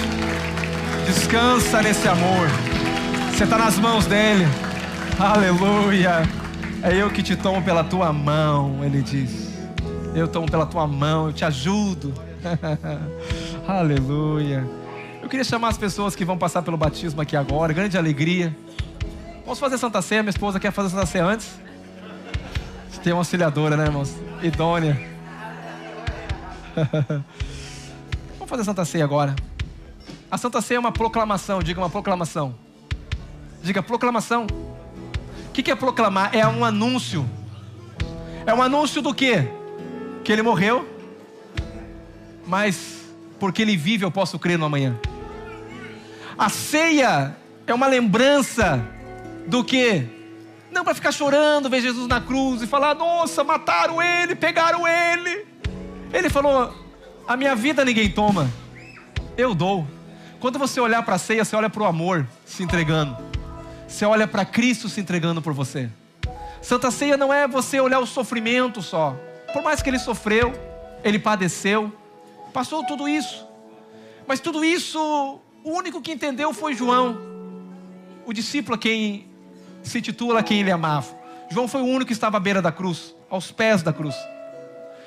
Descansa nesse amor. Você está nas mãos dele. Aleluia. É eu que te tomo pela tua mão, ele diz. Eu tomo pela tua mão, eu te ajudo. Aleluia. Eu queria chamar as pessoas que vão passar pelo batismo aqui agora. Grande alegria. Vamos fazer Santa Ceia. Minha esposa quer fazer Santa Ceia antes? Tem uma auxiliadora, né, irmãos? Idônea. Vamos fazer Santa Ceia agora. A Santa Ceia é uma proclamação. Diga uma proclamação. Diga proclamação. O que é proclamar? É um anúncio. É um anúncio do quê? Que ele morreu, mas porque ele vive eu posso crer no amanhã. A ceia é uma lembrança do quê? Não para ficar chorando, ver Jesus na cruz e falar, nossa, mataram ele, pegaram ele. Ele falou, a minha vida ninguém toma, eu dou. Quando você olhar para a ceia, você olha para o amor se entregando. Você olha para Cristo se entregando por você. Santa Ceia não é você olhar o sofrimento só. Por mais que ele sofreu, ele padeceu, passou tudo isso. Mas tudo isso, o único que entendeu foi João, o discípulo a quem se titula quem ele amava. João foi o único que estava à beira da cruz, aos pés da cruz.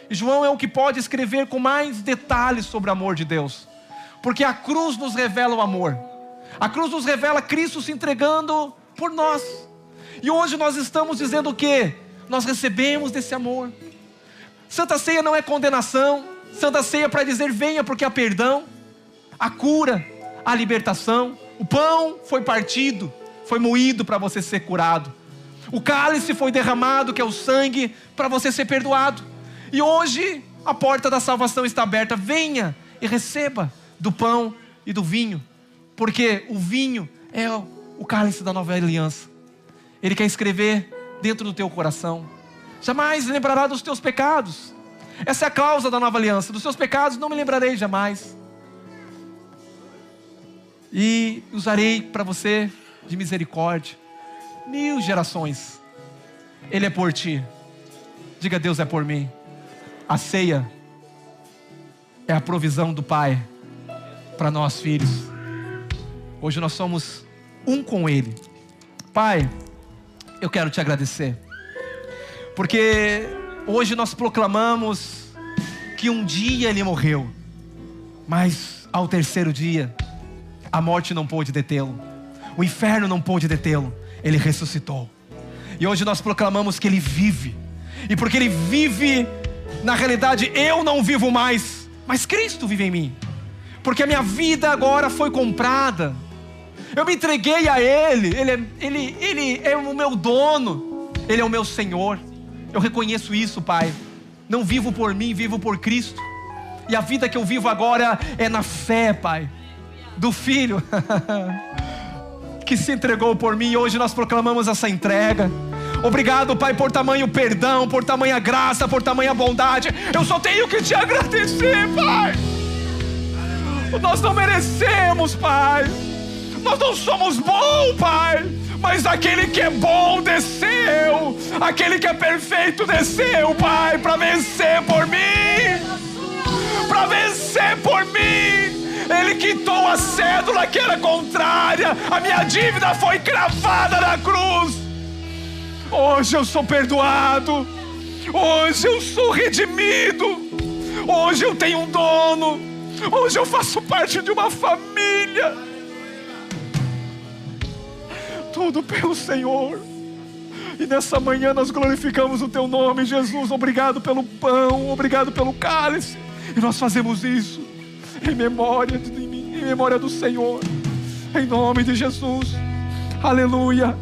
E João é o que pode escrever com mais detalhes sobre o amor de Deus. Porque a cruz nos revela o amor. A cruz nos revela Cristo se entregando por nós. E hoje nós estamos dizendo o quê? Nós recebemos desse amor. Santa Ceia não é condenação. Santa Ceia é para dizer venha porque há perdão, a cura, a libertação. O pão foi partido, foi moído para você ser curado. O cálice foi derramado, que é o sangue, para você ser perdoado. E hoje a porta da salvação está aberta. Venha e receba do pão e do vinho. Porque o vinho é o cálice da nova aliança. Ele quer escrever dentro do teu coração. Jamais lembrará dos teus pecados. Essa é a cláusula da nova aliança. Dos seus pecados não me lembrarei jamais. E usarei para você de misericórdia 1000 gerações. Ele é por ti. Diga, Deus é por mim. A ceia é a provisão do Pai para nós filhos. Hoje nós somos um com Ele. Pai, eu quero te agradecer, porque hoje nós proclamamos que um dia Ele morreu, mas ao terceiro dia a morte não pôde detê-lo, o inferno não pôde detê-lo. Ele ressuscitou. E hoje nós proclamamos que Ele vive. E porque Ele vive, na realidade eu não vivo mais, mas Cristo vive em mim. Porque a minha vida agora foi comprada. Eu me entreguei a Ele. Ele é o meu dono. Ele é o meu Senhor. Eu reconheço isso, Pai. Não vivo por mim, vivo por Cristo. E a vida que eu vivo agora é na fé, Pai, do Filho que se entregou por mim. E hoje nós proclamamos essa entrega. Obrigado, Pai, por tamanho perdão, por tamanha graça, por tamanha bondade. Eu só tenho que te agradecer, Pai. Nós não merecemos, Pai. Nós não somos bons, Pai. Mas aquele que é bom desceu. Aquele que é perfeito desceu, Pai, para vencer por mim. Para vencer por mim. Ele quitou a cédula que era contrária. A minha dívida foi cravada na cruz. Hoje eu sou perdoado. Hoje eu sou redimido. Hoje eu tenho um dono. Hoje eu faço parte de uma família. Tudo pelo Senhor. E nessa manhã nós glorificamos o Teu nome, Jesus. Obrigado pelo pão, obrigado pelo cálice. E nós fazemos isso em memória de mim, em memória do Senhor. Em nome de Jesus. Aleluia.